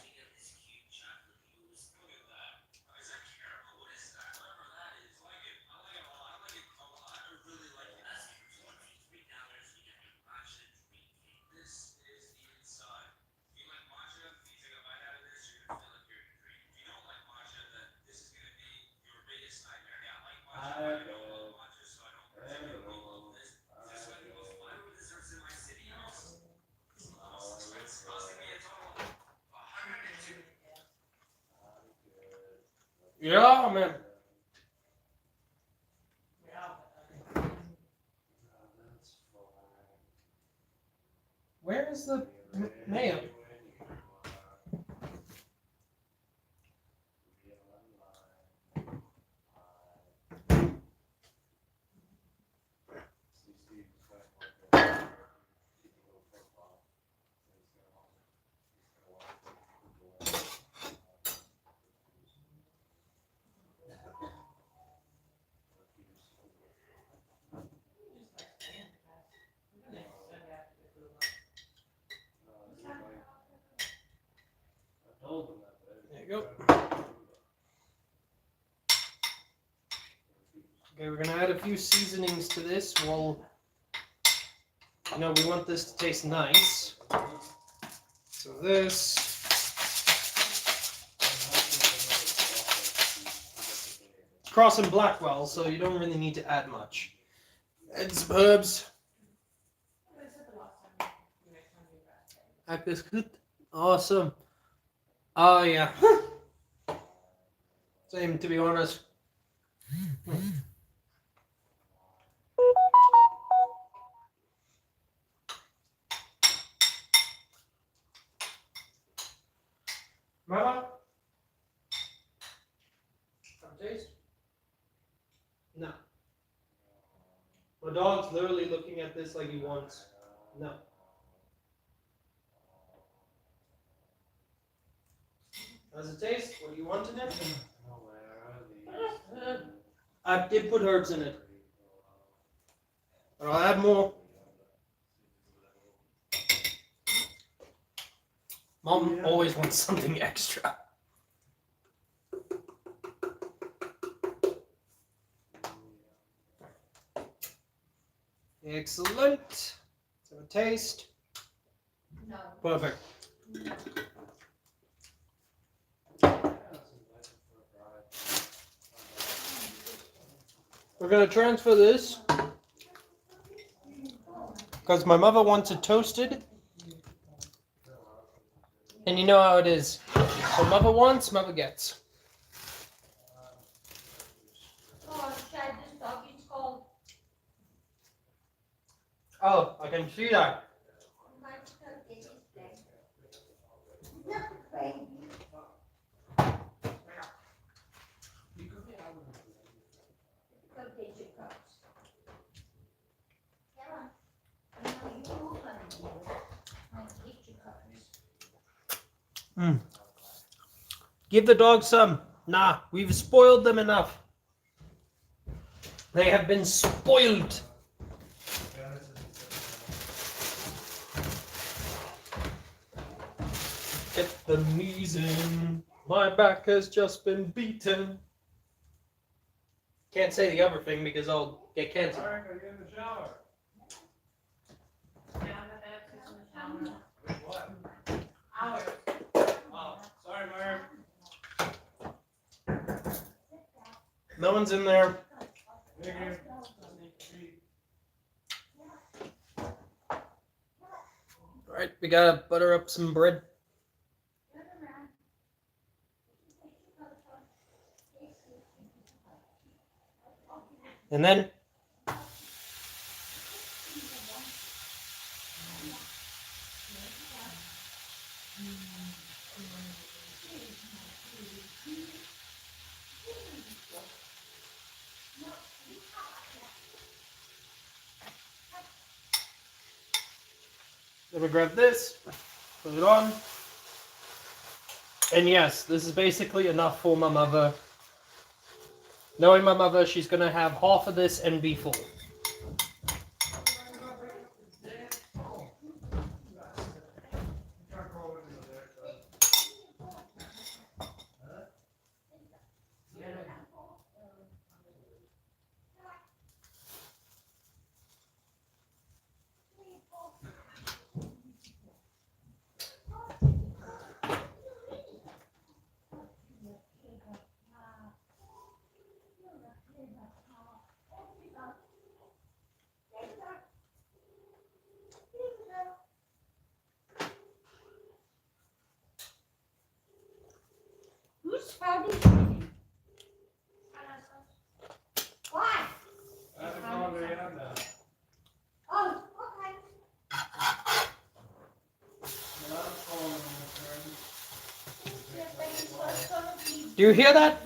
Yeah, man. Where is the mayo? There you go. Okay, we're gonna add a few seasonings to this. Well, you know, we want this to taste nice. So this. Cross and Blackwell, so you don't really need to add much. Add some herbs. Act is good. Awesome. Oh yeah. Same, to be honest. Mama? Some taste? No. My dog's literally looking at this like he wants. No. How's it taste? What do you want in it? I did put herbs in it. But I'll add more. Mom always wants something extra. Excellent. Let's have a taste. No. Perfect. We're going to transfer this because my mother wants it toasted. And you know how it is. So mother wants, mother gets. Oh, Chad, this doggy's cold. Oh, I can see that. My coat is black. No, baby. Go get your coats. Come on. I know you all gonna do it. I'll get your coats. Give the dog some. Nah, we've spoiled them enough. They have been spoiled. Get the knees in. My back has just been beaten. Can't say the other thing because I'll get canceled. Alright, gotta get in the shower. With what? Hours. Oh, sorry, Mark. No one's in there. Thank you. Alright, we gotta butter up some bread. And then we grab this, put it on. And yes, this is basically enough for my mother. Knowing my mother, she's gonna have half of this and be full. Who's spouting? Why? Oh, okay. Do you hear that?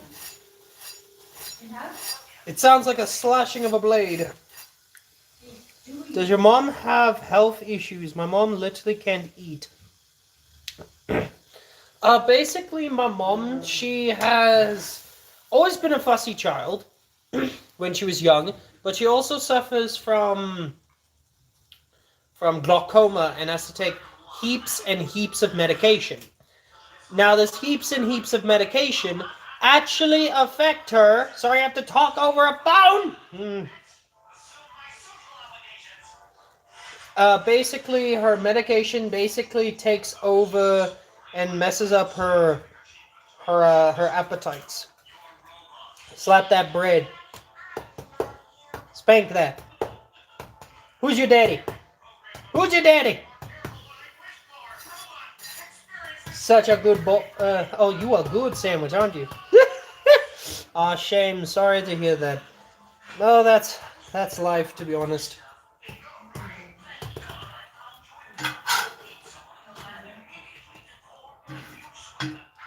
It sounds like a slashing of a blade. Does your mom have health issues? My mom literally can't eat. Basically, my mom, she has always been a fussy child when she was young, but she also suffers from glaucoma and has to take heaps and heaps of medication. Now, this heaps and heaps of medication actually affect her. Sorry, I have to talk over a phone. Basically, her medication basically takes over and messes up her appetites. Slap that bread. Spank that. Who's your daddy? Who's your daddy? Such a good boy. Oh, you a good sandwich, aren't you? Aw, shame. Sorry to hear that. No, that's life, to be honest.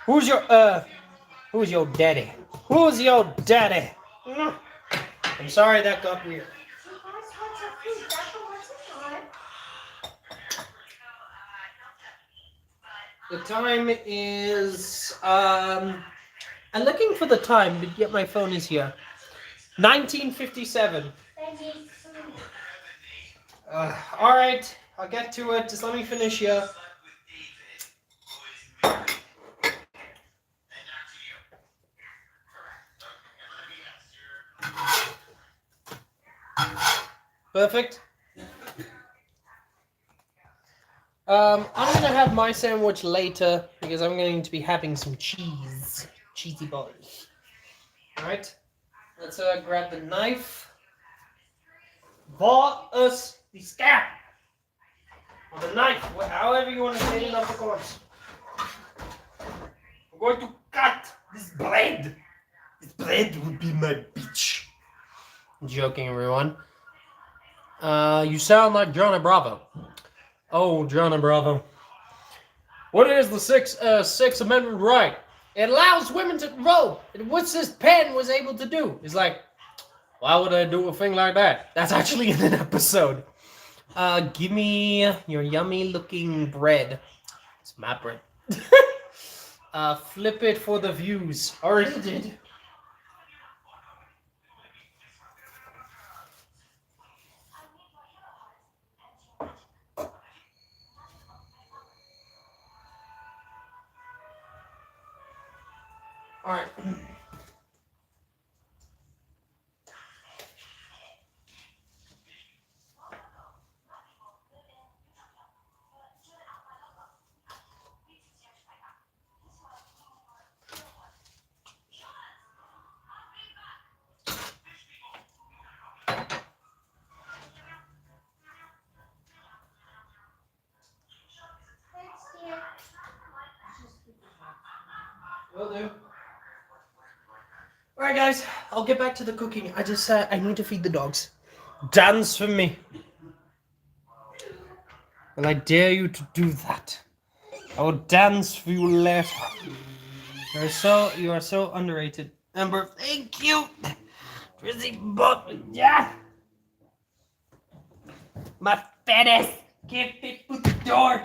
Who's your daddy? Who's your daddy? I'm sorry that got weird. The time is I'm looking for the time, but yet my phone is here. 19:57. All right, I'll get to it. Just let me finish here. Perfect. I'm gonna have my sandwich later because I'm going to be having some cheesy balls. All right, let's grab the knife. Bought us the scalp or the knife, however you want to say it up the course. I'm going to cut this blade. This blade would be my bitch. I'm joking, everyone. You sound like Johnny Bravo. Oh, Johnny Bravo. What is the Sixth Amendment right? It allows women to vote. What's this pen was able to do? It's like, why would I do a thing like that? That's actually in an episode. Give me your yummy looking bread. It's my bread. Flip it for the views. Already did. All right. Will do. Alright guys, I'll get back to the cooking. I need to feed the dogs. Dance for me. And I dare you to do that. I will dance for you later. You are so underrated. Amber, thank you. Drizzy butt, yeah. My fat ass can't fit through the door.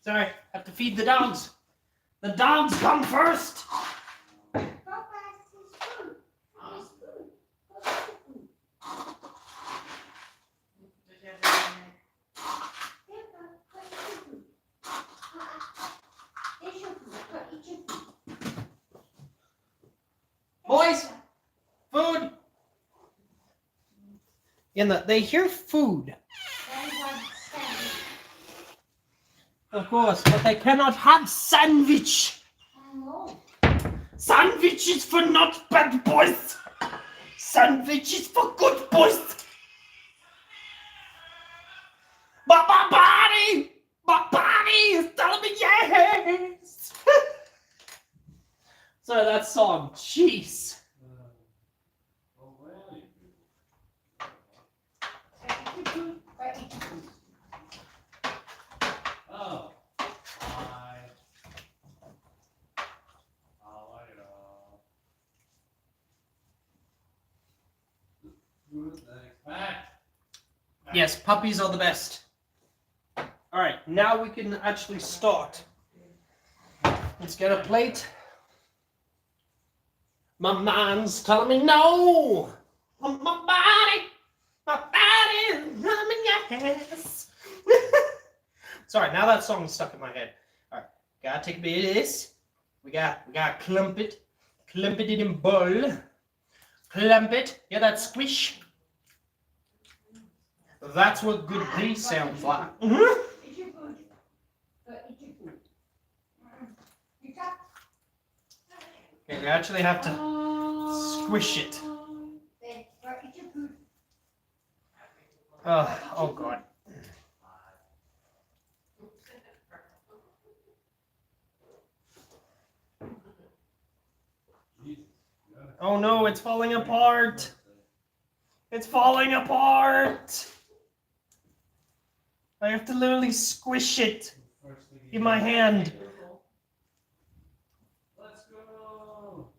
Sorry, have to feed the dogs. The dogs come first. Papa, his food. His food. What's the food? Did you have any- Peppa, what's your food? There's your food. Go eat your food. Boys, food. They hear food. They want sandwich. Of course, but they cannot have sandwich. No. Sandwich is for not bad boys. Sandwich is for good boys. But my body is telling me yes. Sorry, that song. Jeez. Oh. Hi. I'll light it up. Good, thanks. Back. Yes, puppies are the best. All right, now we can actually start. Let's get a plate. My mind's telling me no. My body is telling me yes. Sorry, now that song's stuck in my head. All right, gotta take a bit of this. We gotta clump it in a bowl. Clump it. Yeah, that squish. That's what good beef sounds like. Mm-hmm. Eat your food. Go eat your food. Eat up. Okay, we actually have to squish it. Then go eat your food. Oh God. Oh no, it's falling apart. It's falling apart. I have to literally squish it in my hand. Let's go.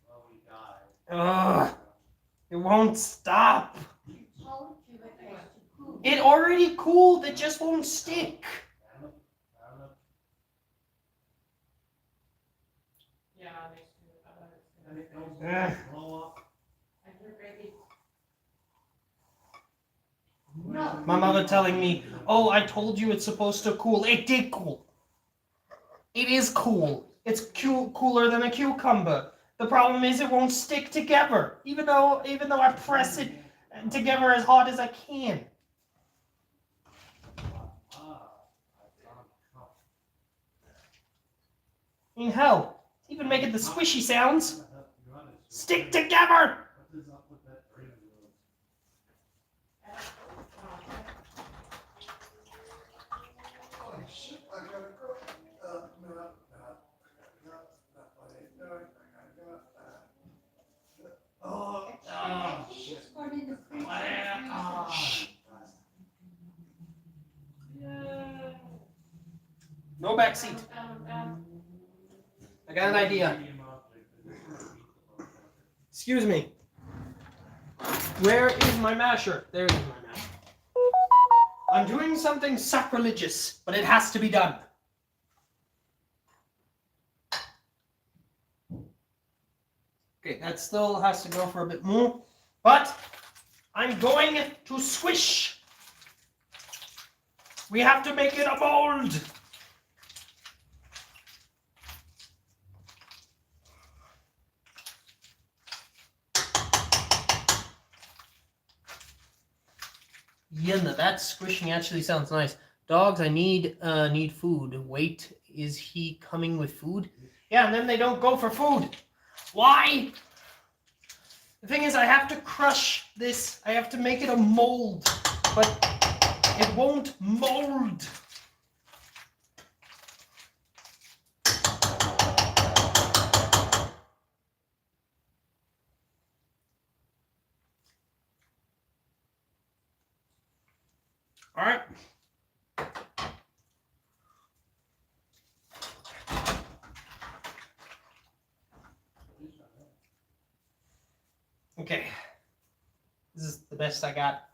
Well, we died. Ugh, it won't stop. Told you it was to cool. It already cooled, it just won't stick. Yeah, next to it. Ugh. I hear baby. No. My mother telling me, oh, I told you it's supposed to cool. It did cool. It is cool. It's cooler than a cucumber. The problem is it won't stick together, even though I press it together as hard as I can. In hell, even making the squishy sounds. Stick together. Oh shit, I gotta go. Oh, I think it's gone in the fridge. No backseat. I got an idea. Excuse me. Where is my masher? There is my masher. I'm doing something sacrilegious, but it has to be done. Okay, that still has to go for a bit more, but I'm going to squish. We have to make it a mold. Yeah, that squishing actually sounds nice. Dogs, I need food. Wait, is he coming with food? Yeah, and then they don't go for food. Why? The thing is, I have to crush this. I have to make it a mold. But won't mold. All right. Okay. This is the best I got.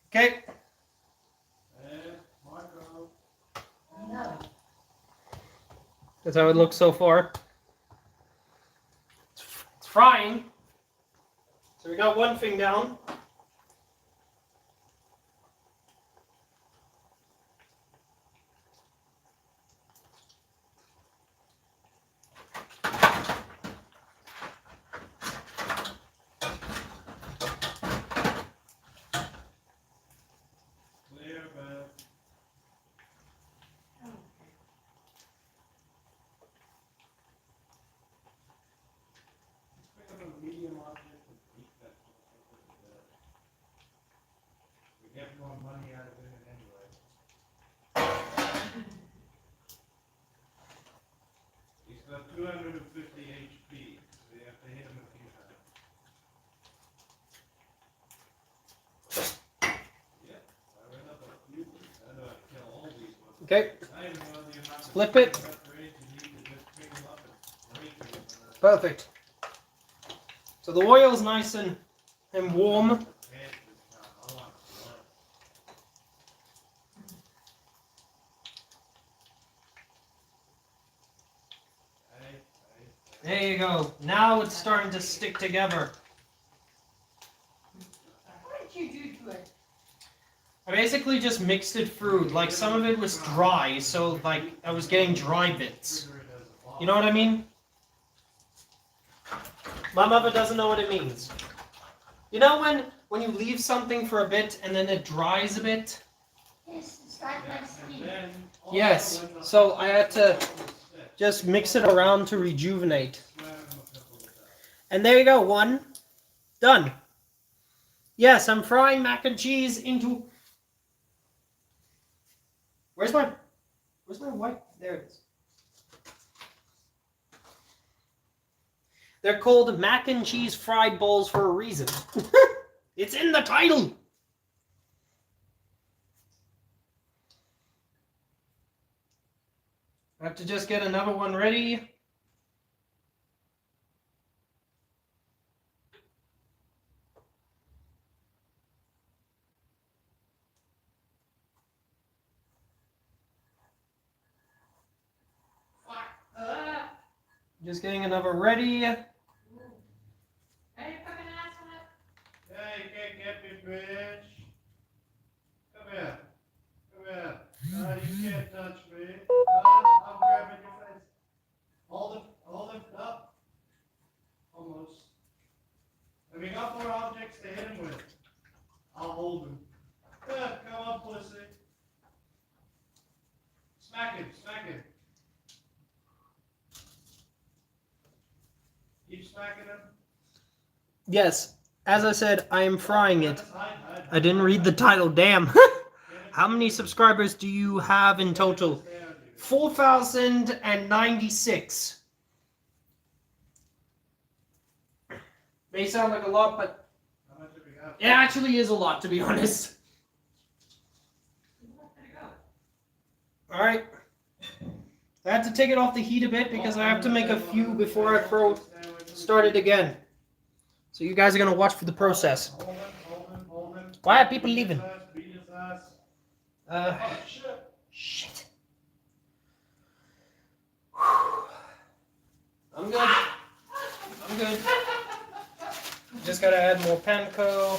Okay. Marco. No. That's how it looks so far. It's frying. So we got one thing down. Clear back. Pick up a medium object and beat that motherfucker to death. We get more money out of it anyway. He's got 250 HP, so you have to hit him a few times. Yep, I ran up a few. I know I kill all these ones. Okay. I even know the amount of Flip it. upgrades you need to just pick them up and break them. Perfect. So the oil's nice and warm. Head this time. I want blood. Hey, There you go. Now it's starting to stick together. What did you do to it? I basically just mixed it through. Like some of it was dry, so like I was getting dry bits. You know what I mean? My mother doesn't know what it means. You know when you leave something for a bit and then it dries a bit? Yes, it's like my skin. Yes. So I had to just mix it around to rejuvenate. And there you go, one. Done. Yes, I'm frying mac and cheese into... Where's my white? There it is. They're called mac and cheese fried balls for a reason. It's in the title. I have to just get another one ready. Just getting another ready. Hey, fucking asshole. Hey, you can't get me, bitch. Come here. Come here. You can't touch me. I'm grabbing your face. Hold it up. Almost. Have we got more objects to hit him with? I'll hold him. Yeah, come on, pussy. Smack him. Keep smacking him. Yes, as I said, I am frying it. Hide. I didn't read the title, damn. How many subscribers do you have in total? 4,096. May sound like a lot, but How much have we got? it actually is a lot, to be honest. Alright. I have to take it off the heat a bit because I have to make a few before I start it again. So you guys are going to watch for the process. Hold him. Why are people leaving? Beat his ass. Oh, Shit. shit. Whew. I'm good. Just gotta add more panko.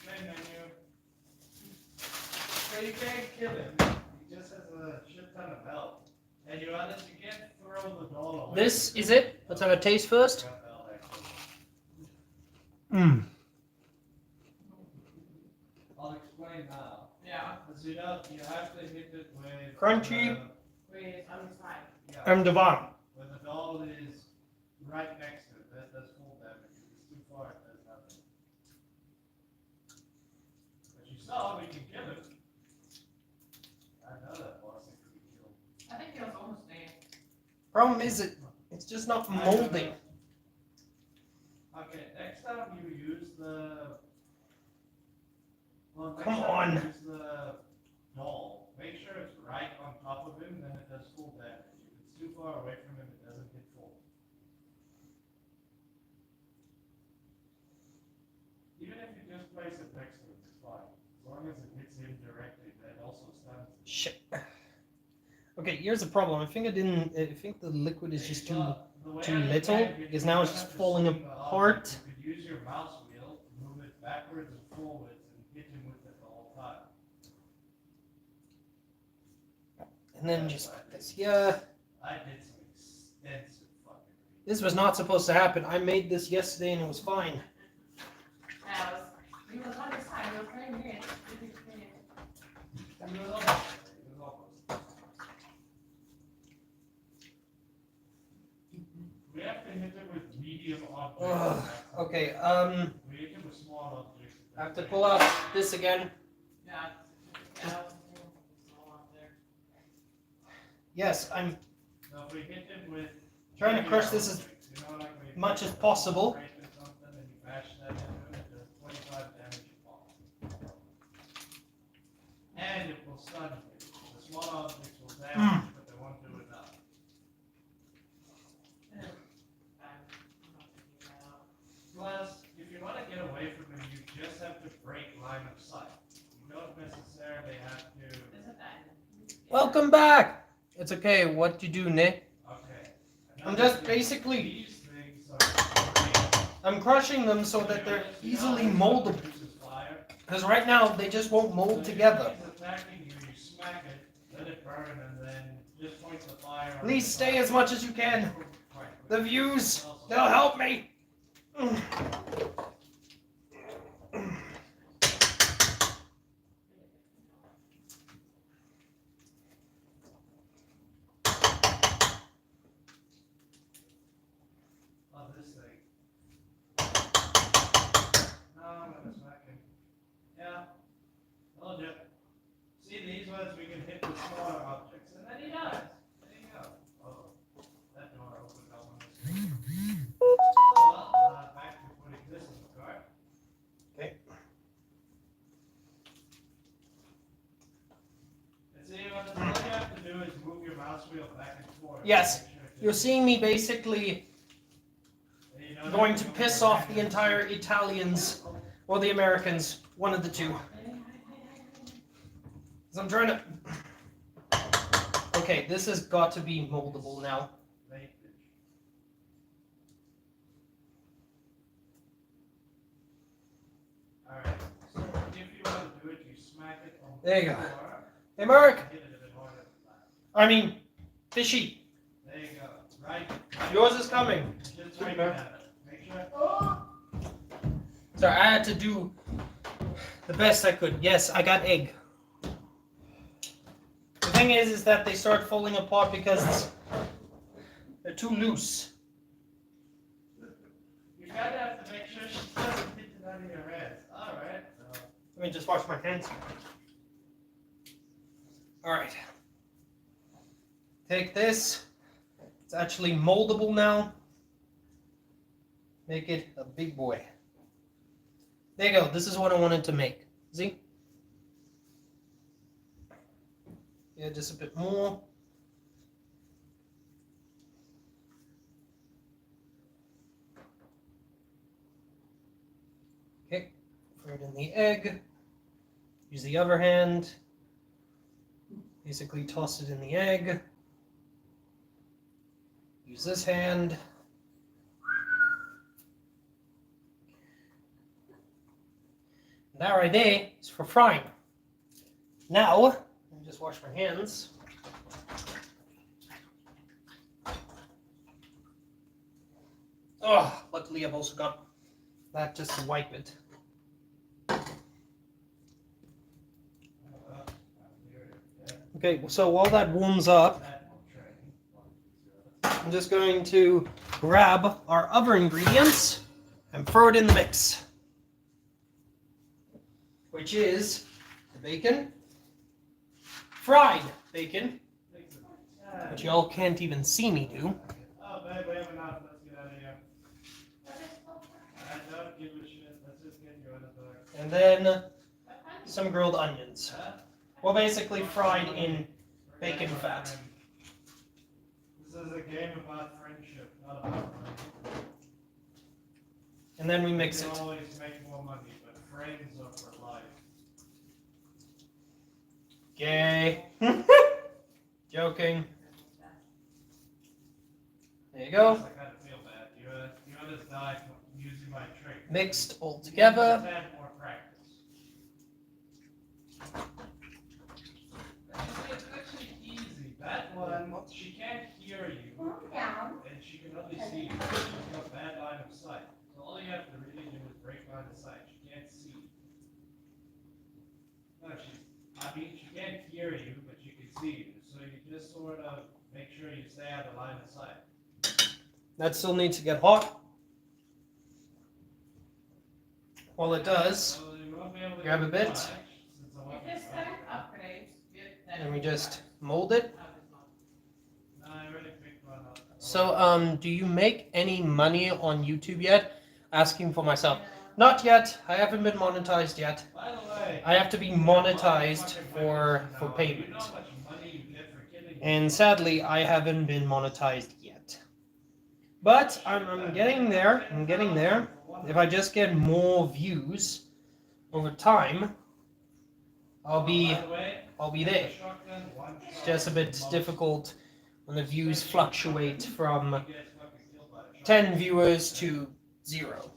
Main menu. So you can't kill him. He just has a shit ton of health. And you can't throw the doll away. This is it. Let's have a taste first. Mmm. I'll explain how. Yeah. Because you have to hit it with Crunchy. Wait, on the side. Yeah, I'm Devon. when the doll is right next to it, that does full damage. If it's too far, it does nothing. But you saw, we can kill him. I know that boss that can be killed. I think he was almost dead. Problem is, it's just not molding. Okay, next time you use the... Well, next Come time on. you use the doll, make sure it's right on top of him, then it does full damage. If it's too far away from him, it doesn't hit full. Even if you just place it next to him, it's fine. As long as it hits him directly, that also stuns him. Shit. Okay, here's the problem. I think the liquid is just too too little, because now it's just falling apart. You could use your mouse wheel to move it backwards and forwards and hit him with it the whole time. And then just put this here. I did some extensive fucking reading. This was not supposed to happen. I made this yesterday and it was fine. He was on his side, he was playing it. It was almost there. It was almost. We have to hit him with medium objects. Ugh, okay, We hit him with small objects. I have to pull out this again. Yeah. All up there. Yes, I'm So if we hit him with trying to medium crush this as objects, you know, like when you much take as a possible. crate or something and you bash that into it, it does 25 damage a pop. And it will stun you. The small objects will damage, but they won't do enough. Plus, if you want to get away from him, you just have to break line of sight. You don't necessarily have to. Isn't that? Welcome back! It's okay, what you do, Nick? Okay. I'm Another just thing, basically, these things are. I'm crushing them so that they're easily moldable. Because right now, they just won't mold together. If he's attacking you, you smack it, let it burn, and then just point the fire. on Please the stay top. as much as you can. Right. The views, they'll help me. Oh, this thing. No, I'm gonna smack him. Yeah. Told you. See, these ones we can hit with smaller objects, and then he dies. There you go. Oh, that door opened up on this thing. Oh, well, back to putting this in the cart. Okay. And see, all you have to do is move your mouse wheel back and forth. Yes. Make sure it You're just- seeing me basically and you don't going have to go piss back off and the entire Italians or the Americans, one of the two. 'Cause I'm trying to. Okay, this has got to be moldable now. Late, bitch. Alright, so if you want to do it, you smack it on There you go. the floor, Hey, Mark! hit it a bit harder than that. I mean, fishy. There you go. Right. Yours is coming. Just right at it. Make sure. Sorry, I had to do the best I could. Yes, I got egg. The thing is that they start falling apart because they're too loose. You gotta have to make sure she doesn't hit it out of your head. Alright, so. Let me just wash my hands. Alright. Take this. It's actually moldable now. Make it a big boy. There you go. This is what I wanted to make. See? Yeah, just a bit more. Okay. Throw it in the egg. Use the other hand. Basically toss it in the egg. Use this hand. That right there is for frying. Now, let me just wash my hands. Oh, luckily I've also got that just to wipe it. Okay, so while that warms up, I'm just going to grab our other ingredients and throw it in the mix. Which is the bacon, fried bacon, which y'all can't even see me do. Oh, babe, we have enough. Let's get out of here. I don't give a shit. Let's just get you out of there. And then some grilled onions. Well, basically fried in bacon fat. This is a game about friendship, not about money. And then we mix You it. can always make more money, but friends are for life. Gay. Joking. There you go. I kind of feel bad. You just died from using my trick. Mixed all together. Just had more practice. It's actually easy. That one, she can't hear you, Calm down. and she can only see you. She's got bad line of sight. So all you have to really do is break line of sight. She can't see. No, she can't hear you, but she can see you. So you just sort of make sure you stay out of line of sight. That still needs to get hot. While it does, So you won't be able to grab a get bit. much, since I won't If be it's starting. time upgrades, get that. and we just mold it. No, I already picked one up. So, do you make any money on YouTube yet? Asking for myself. Not yet. I haven't been monetized yet. By the way, I have to be monetized for payment. You know how much money you get for killing And sadly, I haven't been monetized yet. But I'm getting there. I'm getting there. If I just get more views over time, I'll be there. It's just a bit difficult when the views fluctuate from 10 viewers to 0.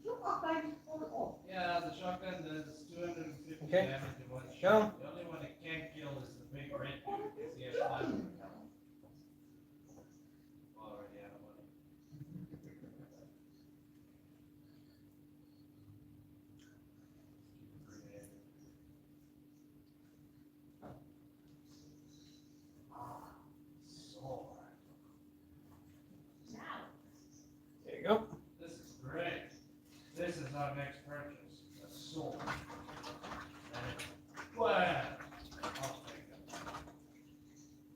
You are going to fall off. Yeah, the shotgun does 250 Okay. damage in one Go. shot. The only one it can't kill is the big red dude, because he has 500 health. Already out of money. Sword. Now, There you go. This is great. This is our next purchase. A sword. Wow. I'll take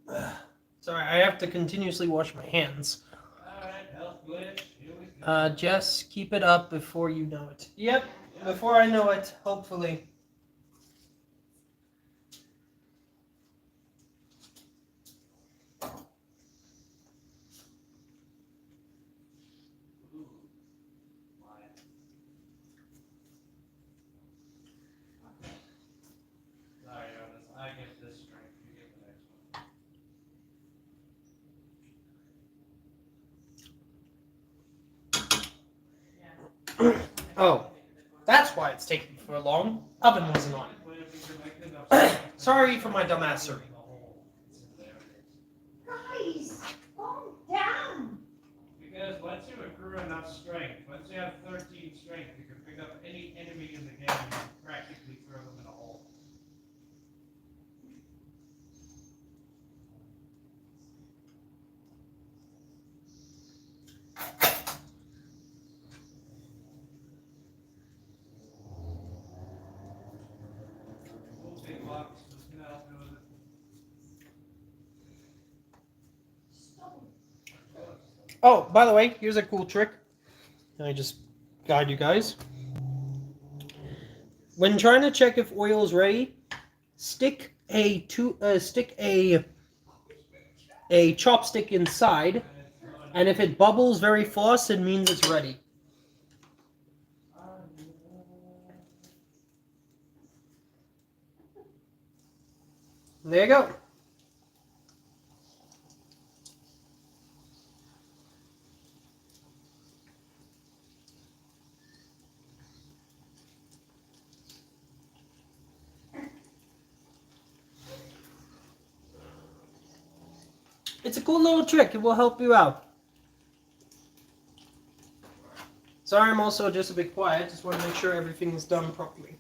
it. Sorry, I have to continuously wash my hands. Alright, health glitch. Here we go. Just keep it up before you know it. Yep, before I know it, hopefully. Ooh. My. Sorry, Jonas. I get this strength. You get the next one. Oh, that's why it's taking so long. Oven wasn't on. Sorry for my dumbassery. guys, calm down. Because once you accrue enough strength, once you have 13 strength, you can pick up any enemy in the game and practically throw them in a hole. Cool big box, who's gonna help me with it? Stop. Oh, by the way, here's a cool trick. Can I just guide you guys? When trying to check if oil is ready, stick a chopstick inside, and if it bubbles very fast, it means it's ready. There you go. It's a cool little trick. It will help you out. Sorry, I'm also just a bit quiet. Just want to make sure everything is done properly.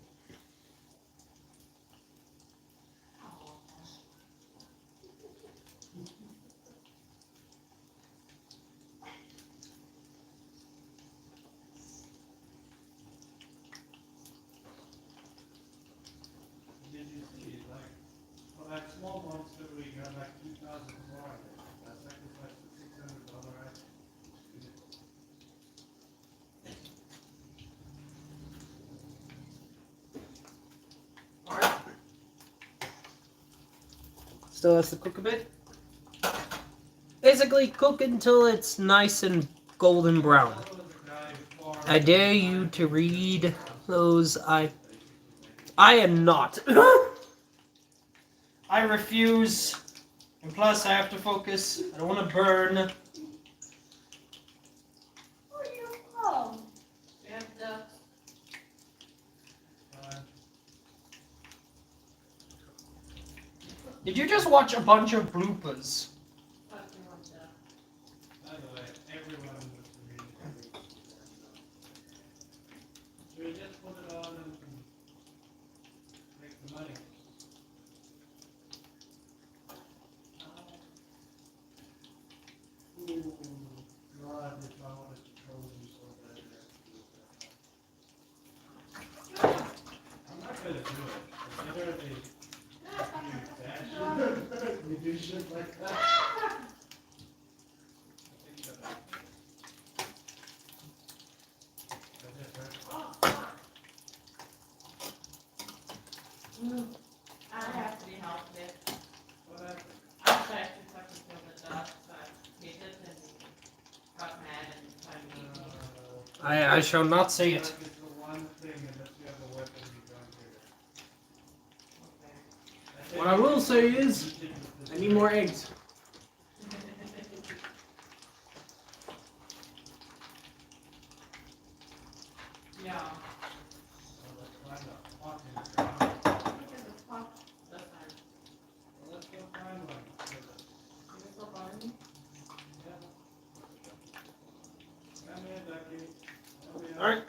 still has to cook a bit. Basically, cook until it's nice and golden brown. I dare you to read those. I am not. I refuse. And plus, I have to focus. I don't want to burn. Where you from? We have the, Did you just watch a bunch of bloopers? fucking one the. By the way, everyone was reading everything. Should we just put it on and make the money? Ooh, God, if I wanted to troll you so bad, I'd do it. I'm not gonna do it. Consider the fashion. We do shit like that. I think that I have to be helped with. what happened? I tried to fucking kill the dog, but he didn't. Got mad and tried to eat me. I shall not say it. It's the one thing unless you have a weapon you don't get it. Okay. What I will say is, I need more eggs. Yeah. Let's find a pot in the ground. Because it's pop. That's fine. Let's go find one. You can still follow me? Come here, Ducky. Come here. Alright.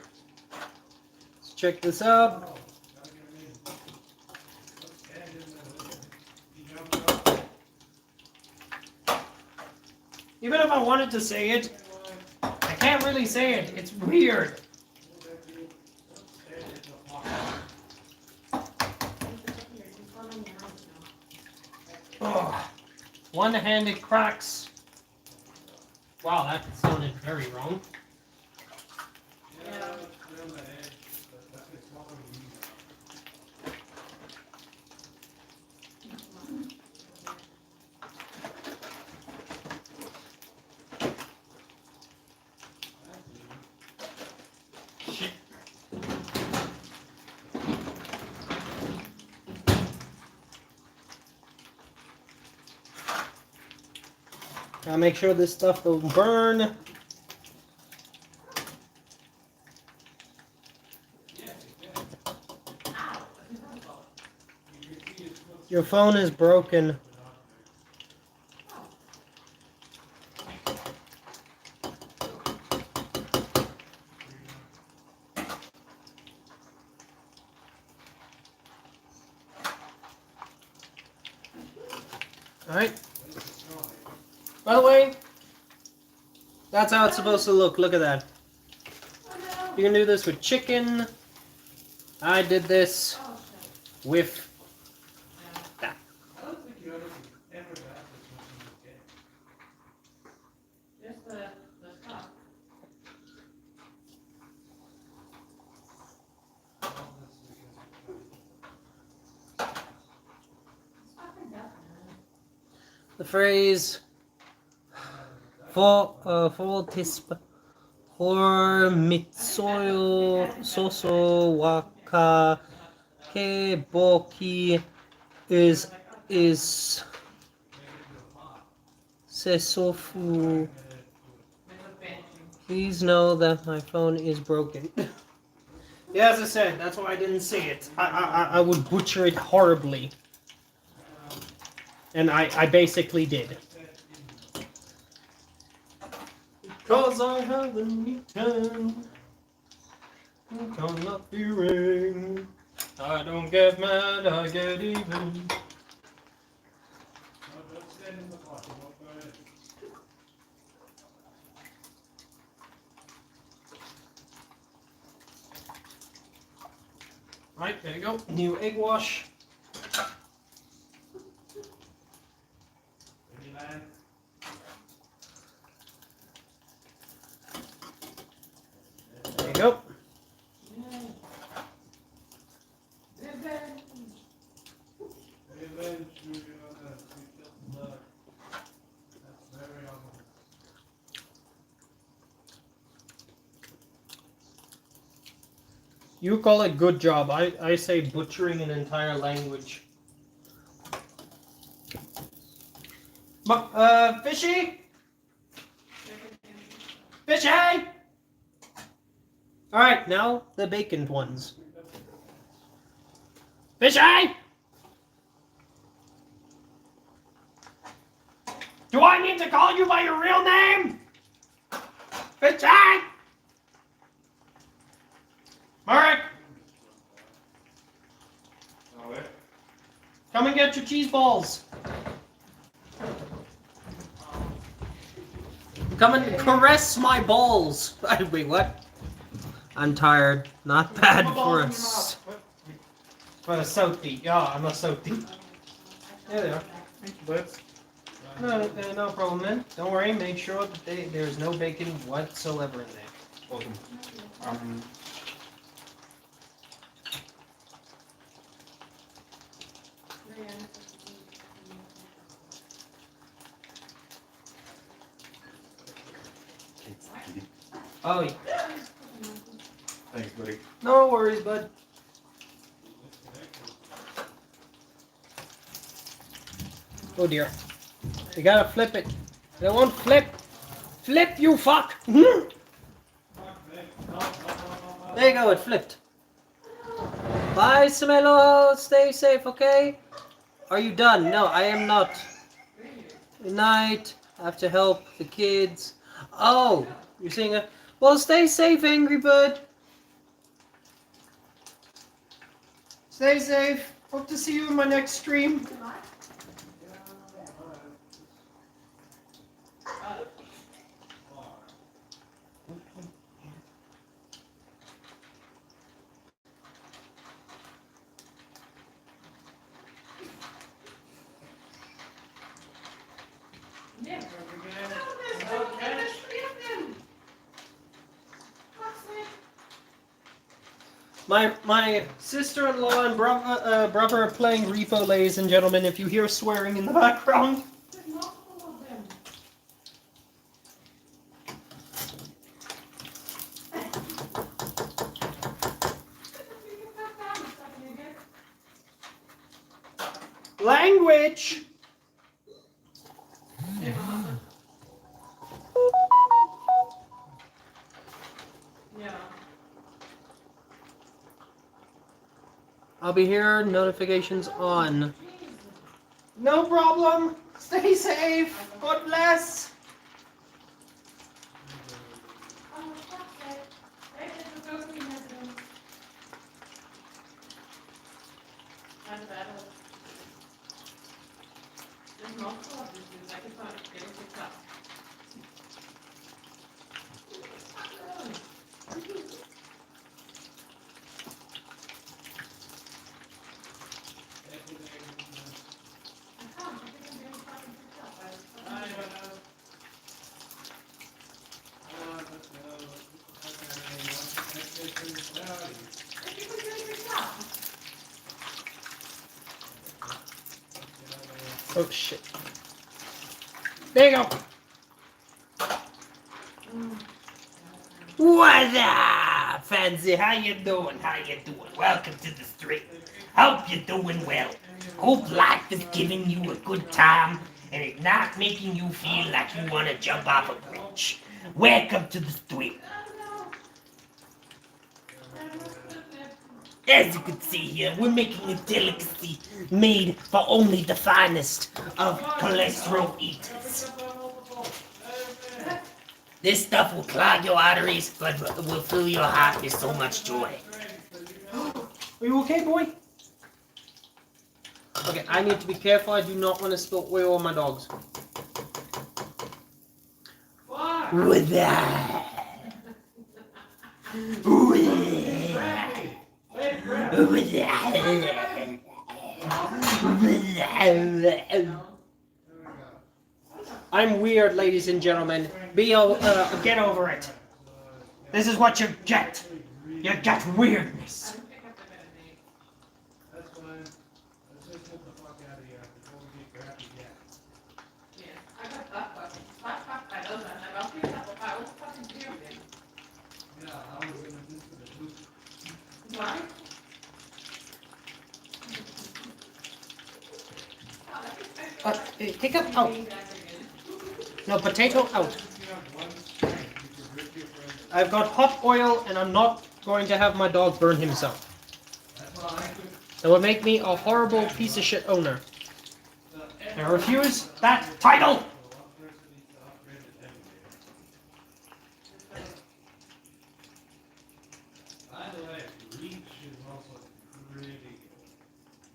Let's check this out. Oh, gotta get him in. Let's stand in there with him. He jumped up. Even if I wanted to say it, Hey, boy. I can't really say it. It's weird. Hey, Ducky. Let's stand in the pot. Oh, one-handed cracks. Wow, that sounded very wrong. Yeah, let's clear the edge. That's what's following you now. Shit. Gotta make sure this stuff don't burn. Your phone is broken. Alright. By the way, that's how it's supposed to look. Look at that. You can do this with chicken. I did this with that. I don't think you ever got this when you were a kid. Just the top. All this because The phrase for tisp for mitsoyo soso waka keboki is sesofu. Please know that my phone is broken. Yeah, as I said, that's why I didn't say it. I would butcher it horribly. And I basically did. Because I haven't eaten. I'm not fearing. I don't get mad, I get even. No, don't stand in the pot. You won't go in. Right, there you go. New egg wash. Ready, lad? There you go. Revenge, you know that. You call it good job. I say butchering an entire language. Fishy? Fishy! Alright, now the bacon ones. Fishy! Do I need to call you by your real name? Fishy! Marek! Come and get your cheese balls. Come and caress my balls. Wait, what? I'm tired. Not bad for a Southie. Yeah, I'm a Southie. There they are. Thank you, bud. No problem, man. Don't worry. Make sure that there's no bacon whatsoever in there. Welcome. Oh, yeah. Thanks, buddy. No worries, bud. Oh dear. You gotta flip it. It won't flip. Flip, you fuck! There you go, it flipped. Bye, Samelo. Stay safe, okay? Are you done? No, I am not. Good night. I have to help the kids. Oh, you're saying a... Well, stay safe, Angry Bird. Stay safe. Hope to see you in my next stream. My sister-in-law and brother are playing Repo, ladies and gentlemen. If you hear swearing in the background. Language! I'll be here, notifications on. No problem. Stay safe. God bless. Oh shit. There you go. What up, Fancy? How you doing? How you doing? Welcome to the stream. Hope you're doing well. Hope life is giving you a good time and it's not making you feel like you want to jump off a bridge. Welcome to the stream. As you can see here, we're making a delicacy made for only the finest of cholesterol eaters. This stuff will clog your arteries, but will fill your heart with so much joy. Are you okay, boy? Okay, I need to be careful. I do not want to spill oil on my dogs. With that. I'm weird, ladies and gentlemen. Get over it. This is what you get. You get weirdness. That's fine. Let's just get the fuck out of here before we get crappy again. Yeah, I was in this for the loop. Kick it out. No, potato out. I've got hot oil and I'm not going to have my dog burn himself. That would make me a horrible piece of shit owner. I refuse that title! By the way, reach is also pretty good.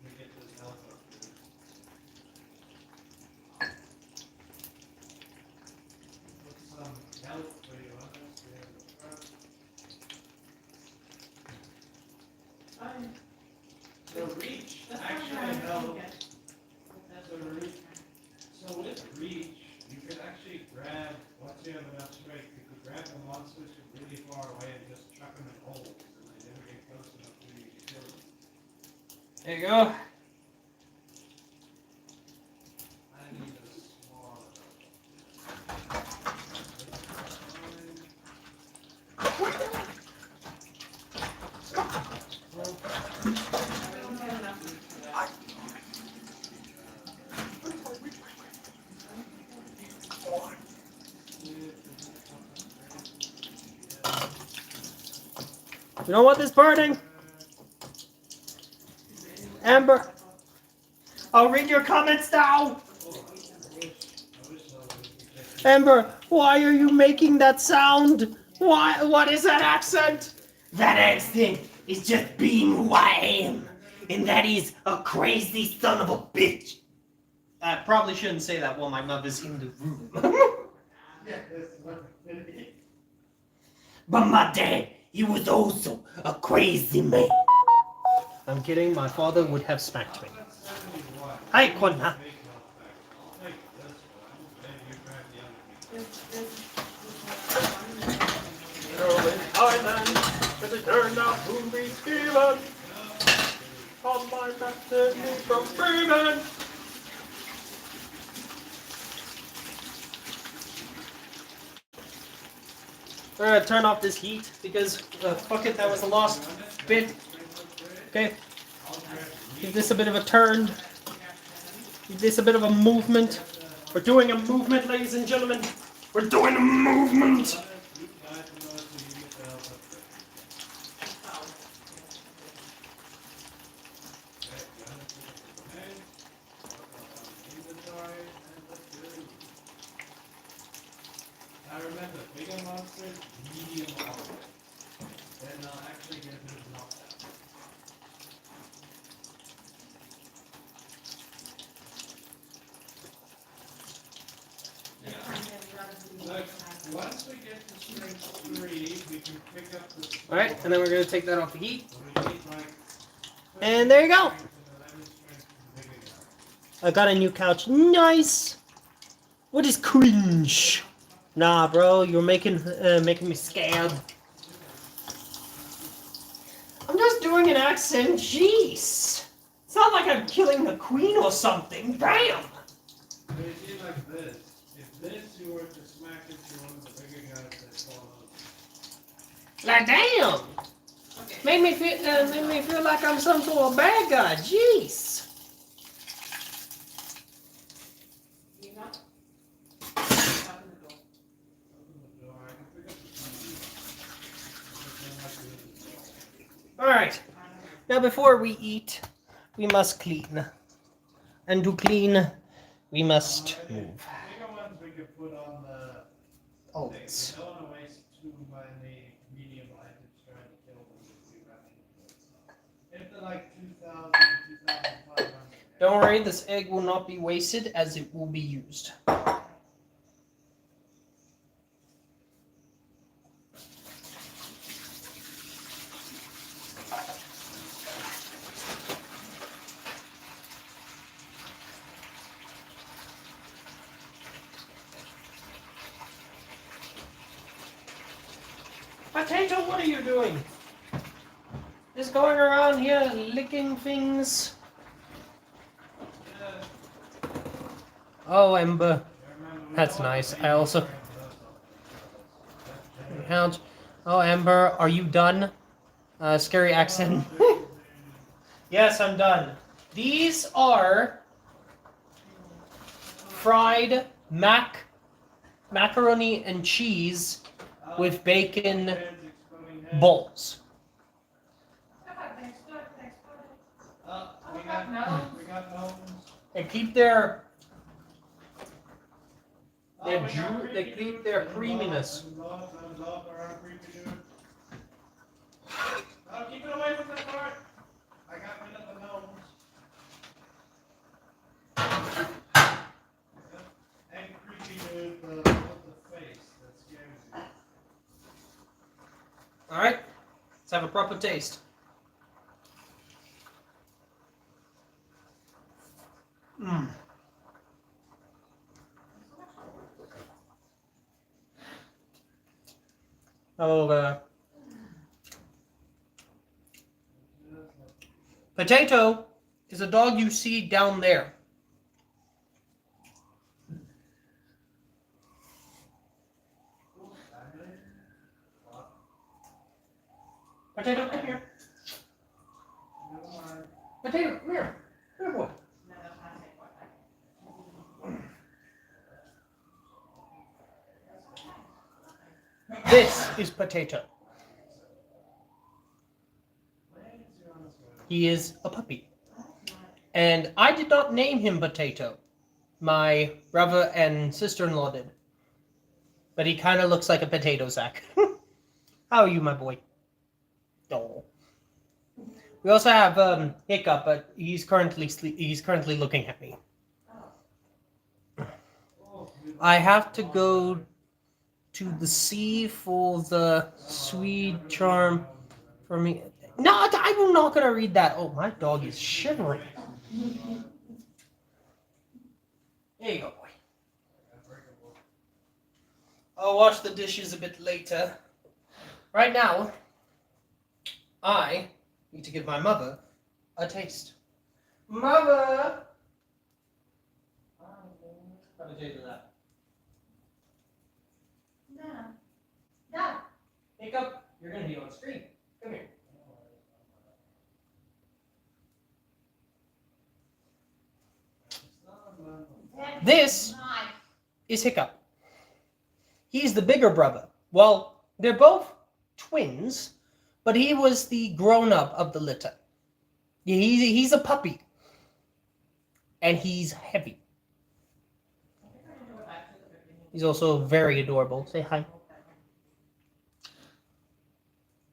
Let me get this health up here. Put some health for you, understand the front. So reach actually helps. So with reach, you could actually grab, once you have enough strength, you could grab the monsters from really far away and just chuck them in holes, and they never get close enough for you to kill them. There you go. I need a smaller. You don't want this burning? Amber, I'll read your comments now. Amber, why are you making that sound? Why? What is that accent? That accent is just being who I am. And that is a crazy son of a bitch. I probably shouldn't say that while my mother's in the room. But my dad, he was also a crazy man. I'm kidding, my father would have smacked me. Hi, Kwana. As it turned out to be Steven. On my destiny from Freeman. We're gonna turn off this heat because fuck it, that was the last bit. Okay. Give this a bit of a turn. Give this a bit of a movement. We're doing a movement, ladies and gentlemen. We're doing a movement. Now remember, bigger monsters, medium armor. Then they'll actually get a bit of knockdown. Look, once we get to strength 3, we can pick up the spell. Alright, and then we're gonna take that off the heat. So we need like And there you go. 11 strength for the bigger guy. I got a new couch. Nice. What is cringe? Nah, bro, you're making me scared. I'm just doing an accent. Jeez. It's not like I'm killing the queen or something. Damn. So you see like this. If this you were to smack into one of the bigger guys that fall over. Like damn. Okay. Make me feel like I'm some sort of bad guy. Jeez. You know? Open the door. Open the door, I can pick up the phone. All right. Now before we eat, we must clean. And to clean, we must move. Bigger ones we could put on the Always. thing. We don't want to waste too many medium items trying to kill them if we run into it. If they're like 2,000, 2,500. Don't worry, this egg will not be wasted as it will be used. Potato, what are you doing? Just going around here licking things. Oh, Ember. That's nice. I also count. Oh, Ember, are you done? Scary accent. Yes, I'm done. These are fried macaroni and cheese with bacon balls. We got gnomes. They keep their Oh, we got creepy they keep dude. their There's creaminess. lots around creepy dude. Oh, keep it away from that part. I got rid of the gnomes. And creepy dude, with the face that scares you. All right, let's have a proper taste. Mmm. Oh, Potato is a dog you see down there. Potato, come here. Potato, come here. Come here, boy. This is Potato. He is a puppy. And I did not name him Potato. My brother and sister-in-law did. But he kind of looks like a potato sack. How are you, my boy? Oh. We also have Hiccup, but he's currently looking at me. I have to go to the sea for the sweet charm for me. No, I'm not gonna read that. Oh, my dog is shivering. There you go, boy. I'll wash the dishes a bit later. Right now, I need to give my mother a taste. Mother! Have a taste of that. No. Hiccup, you're gonna be on screen. Come here. This is Hiccup. He's the bigger brother. Well, they're both twins, but he was the grown-up of the litter. He's a puppy. And he's heavy. He's also very adorable. Say hi.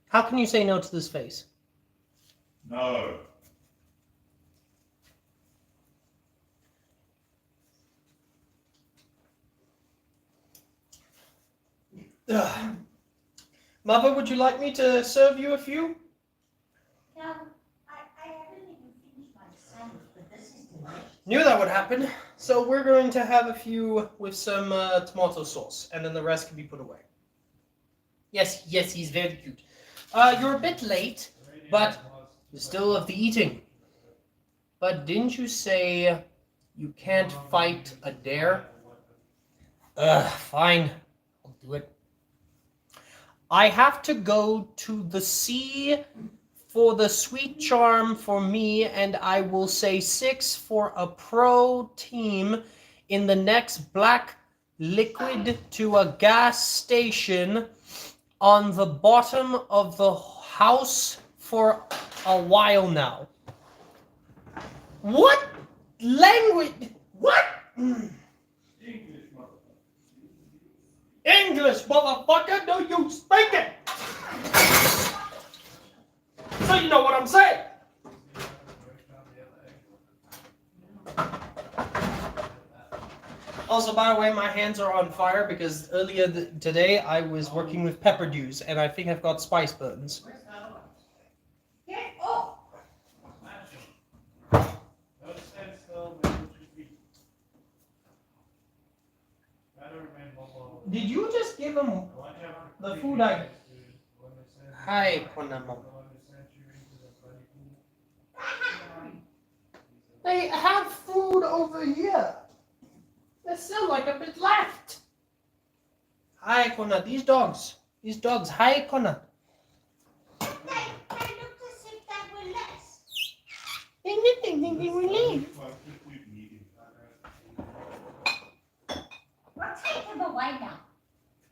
How can you say no to this face? No. Ugh. Mother, would you like me to serve you a few? No, I haven't even finished my sandwich, but this is delicious. Knew that would happen. So we're going to have a few with some tomato sauce, and then the rest can be put away. Yes, he's very cute. You're a bit late, but you still have the eating. But didn't you say you can't fight a dare? Fine. I'll do it. I have to go to the sea for the sweet charm for me, and I will say 6 for a pro team in the next black liquid to a gas station on the bottom of the house for a while now. What language? What? English, motherfucker, do you speak it? So you know what I'm saying. Also, by the way, my hands are on fire because earlier today I was working with pepper dews and I think I've got spice burns. Get off! Don't stand still, man. Put your feet. Better remain mobile. Did you just give him Watch out for the creepy food I... guys, dude. When they send you- Hi, Konamo. when they send you into the bloody pool. They have food over here. There's still like a bit left. Hi, Kona. These dogs. Hi, Kona. They looked as if they were less. They didn't think they were leave. I'll take him away now.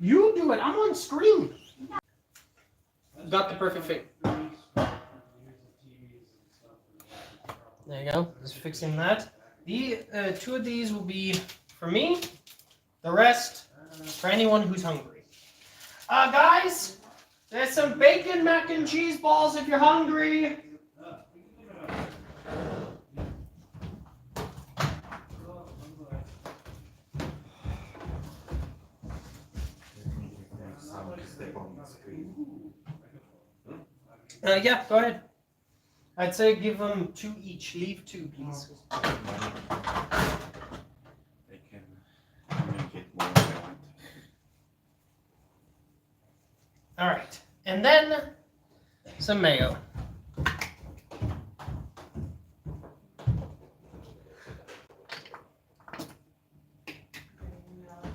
You do it. I'm on screen. Got the perfect fit. There you go. Just fixing that. The two of these will be for me. The rest for anyone who's hungry. Guys, there's some bacon mac and cheese balls if you're hungry. Yeah, go ahead. I'd say give them 2 each. Leave 2, please. They can make it more if they want. All right, and then some mayo.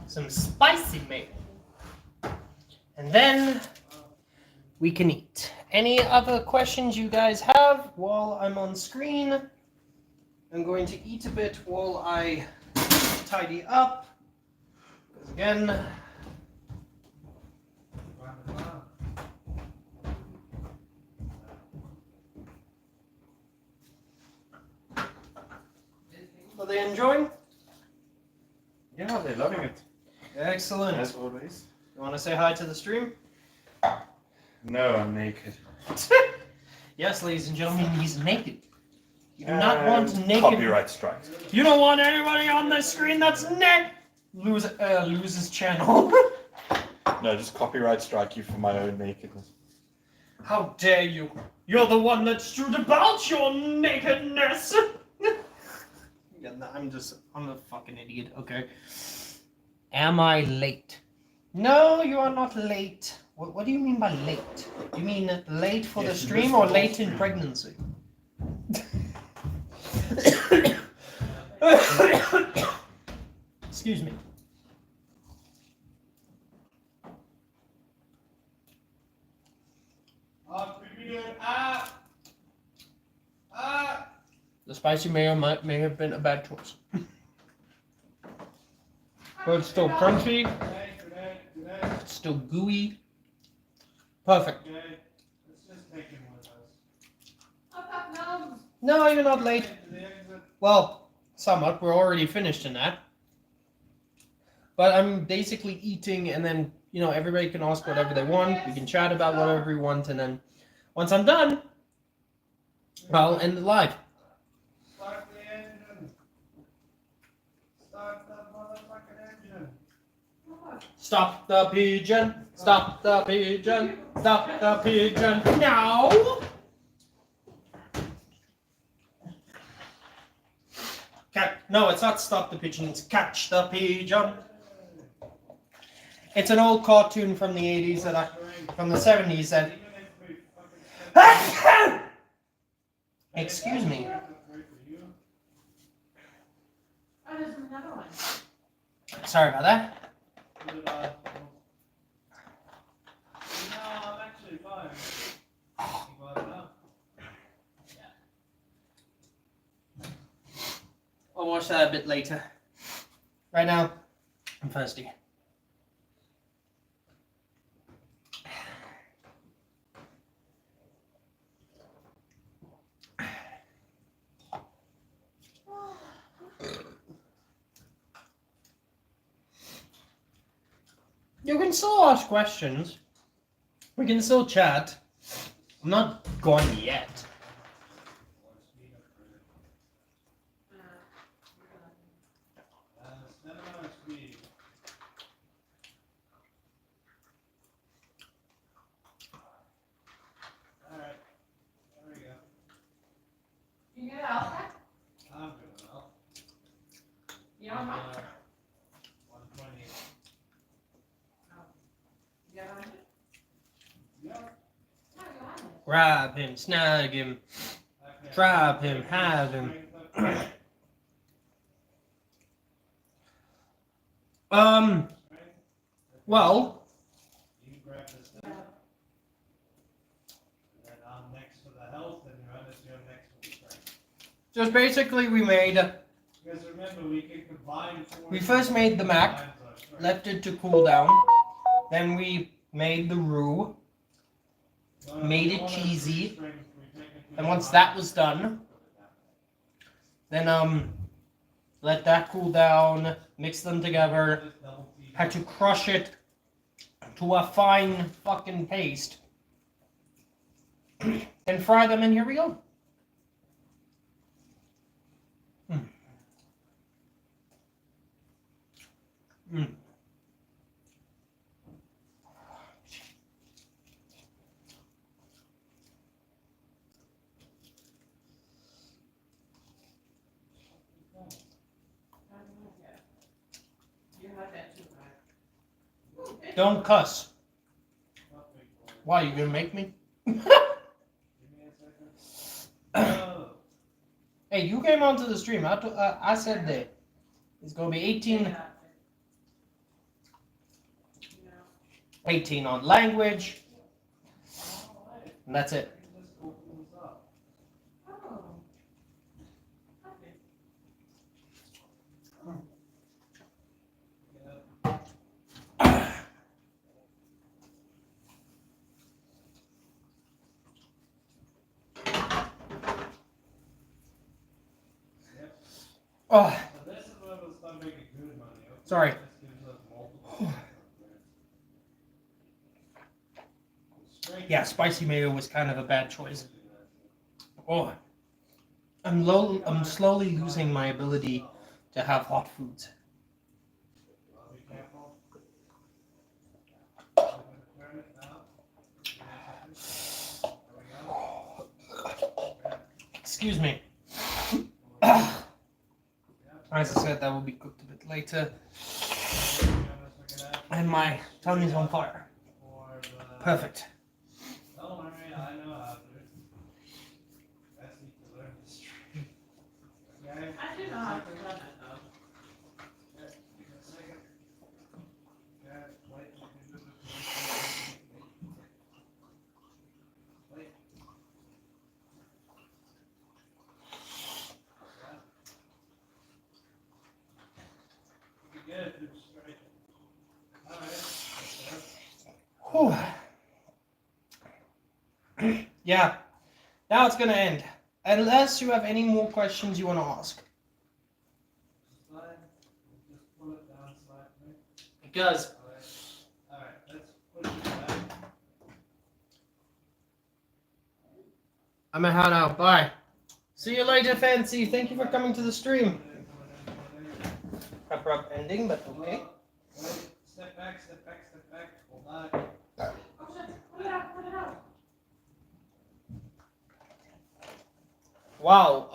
Some spicy mayo. And then we can eat. Any other questions you guys have while I'm on screen? I'm going to eat a bit while I tidy up. Because again, are they enjoying? Yeah, they're loving it. Excellent. As always. You want to say hi to the stream? No, I'm naked. Yes, ladies and gentlemen, he's naked. You do not want naked. Copyright strikes. You don't want anybody on the screen that's naked. Loses channel. No, just copyright strike you for my own nakedness. How dare you? You're the one that stood about your nakedness. Yeah, no, I'm a fucking idiot. Okay. Am I late? No, you are not late. What do you mean by late? You mean late for the Yes, you stream missed or the late whole in stream. pregnancy? Excuse me. The spicy mayo may have been a bad choice. But it's still crunchy. It's still gooey. Perfect. No, you're not late. Well, somewhat. We're already finished in that. But I'm basically eating, and then, you know, everybody can ask whatever they want. We can chat about whatever we want, and then once I'm done, I'll end the live. Start the engine. Start the motherfucking engine. Stop the pigeon. Stop the pigeon. Stop the pigeon. Now. No, it's not stop the pigeon. It's catch the pigeon. It's an old cartoon from the 80s from the 70s that. Excuse me. Oh, there's another one. Sorry about that. No, I'm actually fine. You got enough. I'll watch that a bit later. Right now, I'm thirsty. You can still ask questions. We can still chat. I'm not gone yet. Alright, there we go. You get it out there? I'm good enough. You don't mind? 120. You got it on you? Yeah. No, you want it. Grab him, snag him, Okay. trap him, have him. Well, You can grab this thing. And then I'm next for the health, and you're next for the strength. just basically we made, Because remember, we can combine forces. we first made the Mac, combines our strength. left it to cool down. Then we made the roux. Made it cheesy. And once that was done, then let that cool down, mix them together, had to crush it to a fine fucking paste, then fry them, and here we go. Mm. Mm. You had that too, right? Don't cuss. Why, you gonna make me? Hey, you came onto the stream. I said that it's gonna be 18 on language, and that's it. Oh, This is when we'll start making good money. Okay? sorry. This gives us multiple. Yeah, spicy mayo was kind of a bad choice. Oh, I'm slowly losing my ability to have hot foods. Be careful. Turn it now. There we go. Excuse me. As I said, that will be cooked a bit later. And my tongue is on fire. Perfect. Don't worry, I know how to. Best need to learn this trick. Okay? I do know how to run it though. Okay, give it a second. Okay, wait. Wait. You can get it through straight. Alright. Whew. Yeah. Now it's gonna end. Unless you have any more questions you want to ask. Slide. Just pull it down slightly. Because Alright, let's push it back. I'm gonna head out. Bye. See you later, Fancy. Thank you for coming to the stream. Abrupt ending, but okay. Wait, step back, step back, step back. Hold on. Oh shit, put it out, put it out. Wow.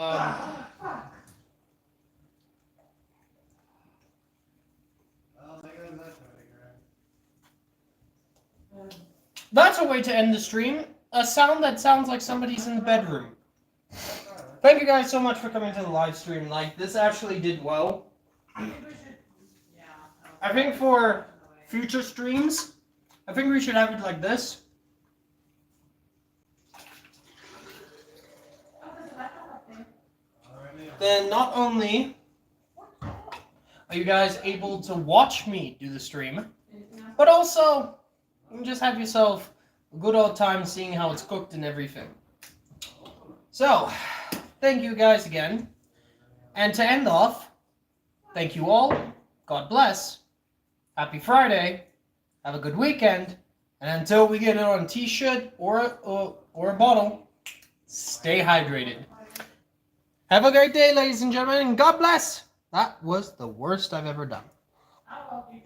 Oh, there goes that already, That's a way to end the stream. A sound that sounds like somebody's in the bedroom. Thank you guys so much for coming to the live stream. Like, this actually did well. I think we should, yeah. I think for future streams, I think we should have it like this. Oh, there's a laptop up there. Already. Then not only are you guys able to watch me do the stream, Anything else? but also you can just have yourself a good old time seeing how it's cooked and everything. So, thank you guys again. And to end off, thank you all. God bless. Happy Friday. Have a good weekend. And until we get it on a t-shirt or a bottle, stay hydrated. Have a great day, ladies and gentlemen, and God bless. That was the worst I've ever done. I love you.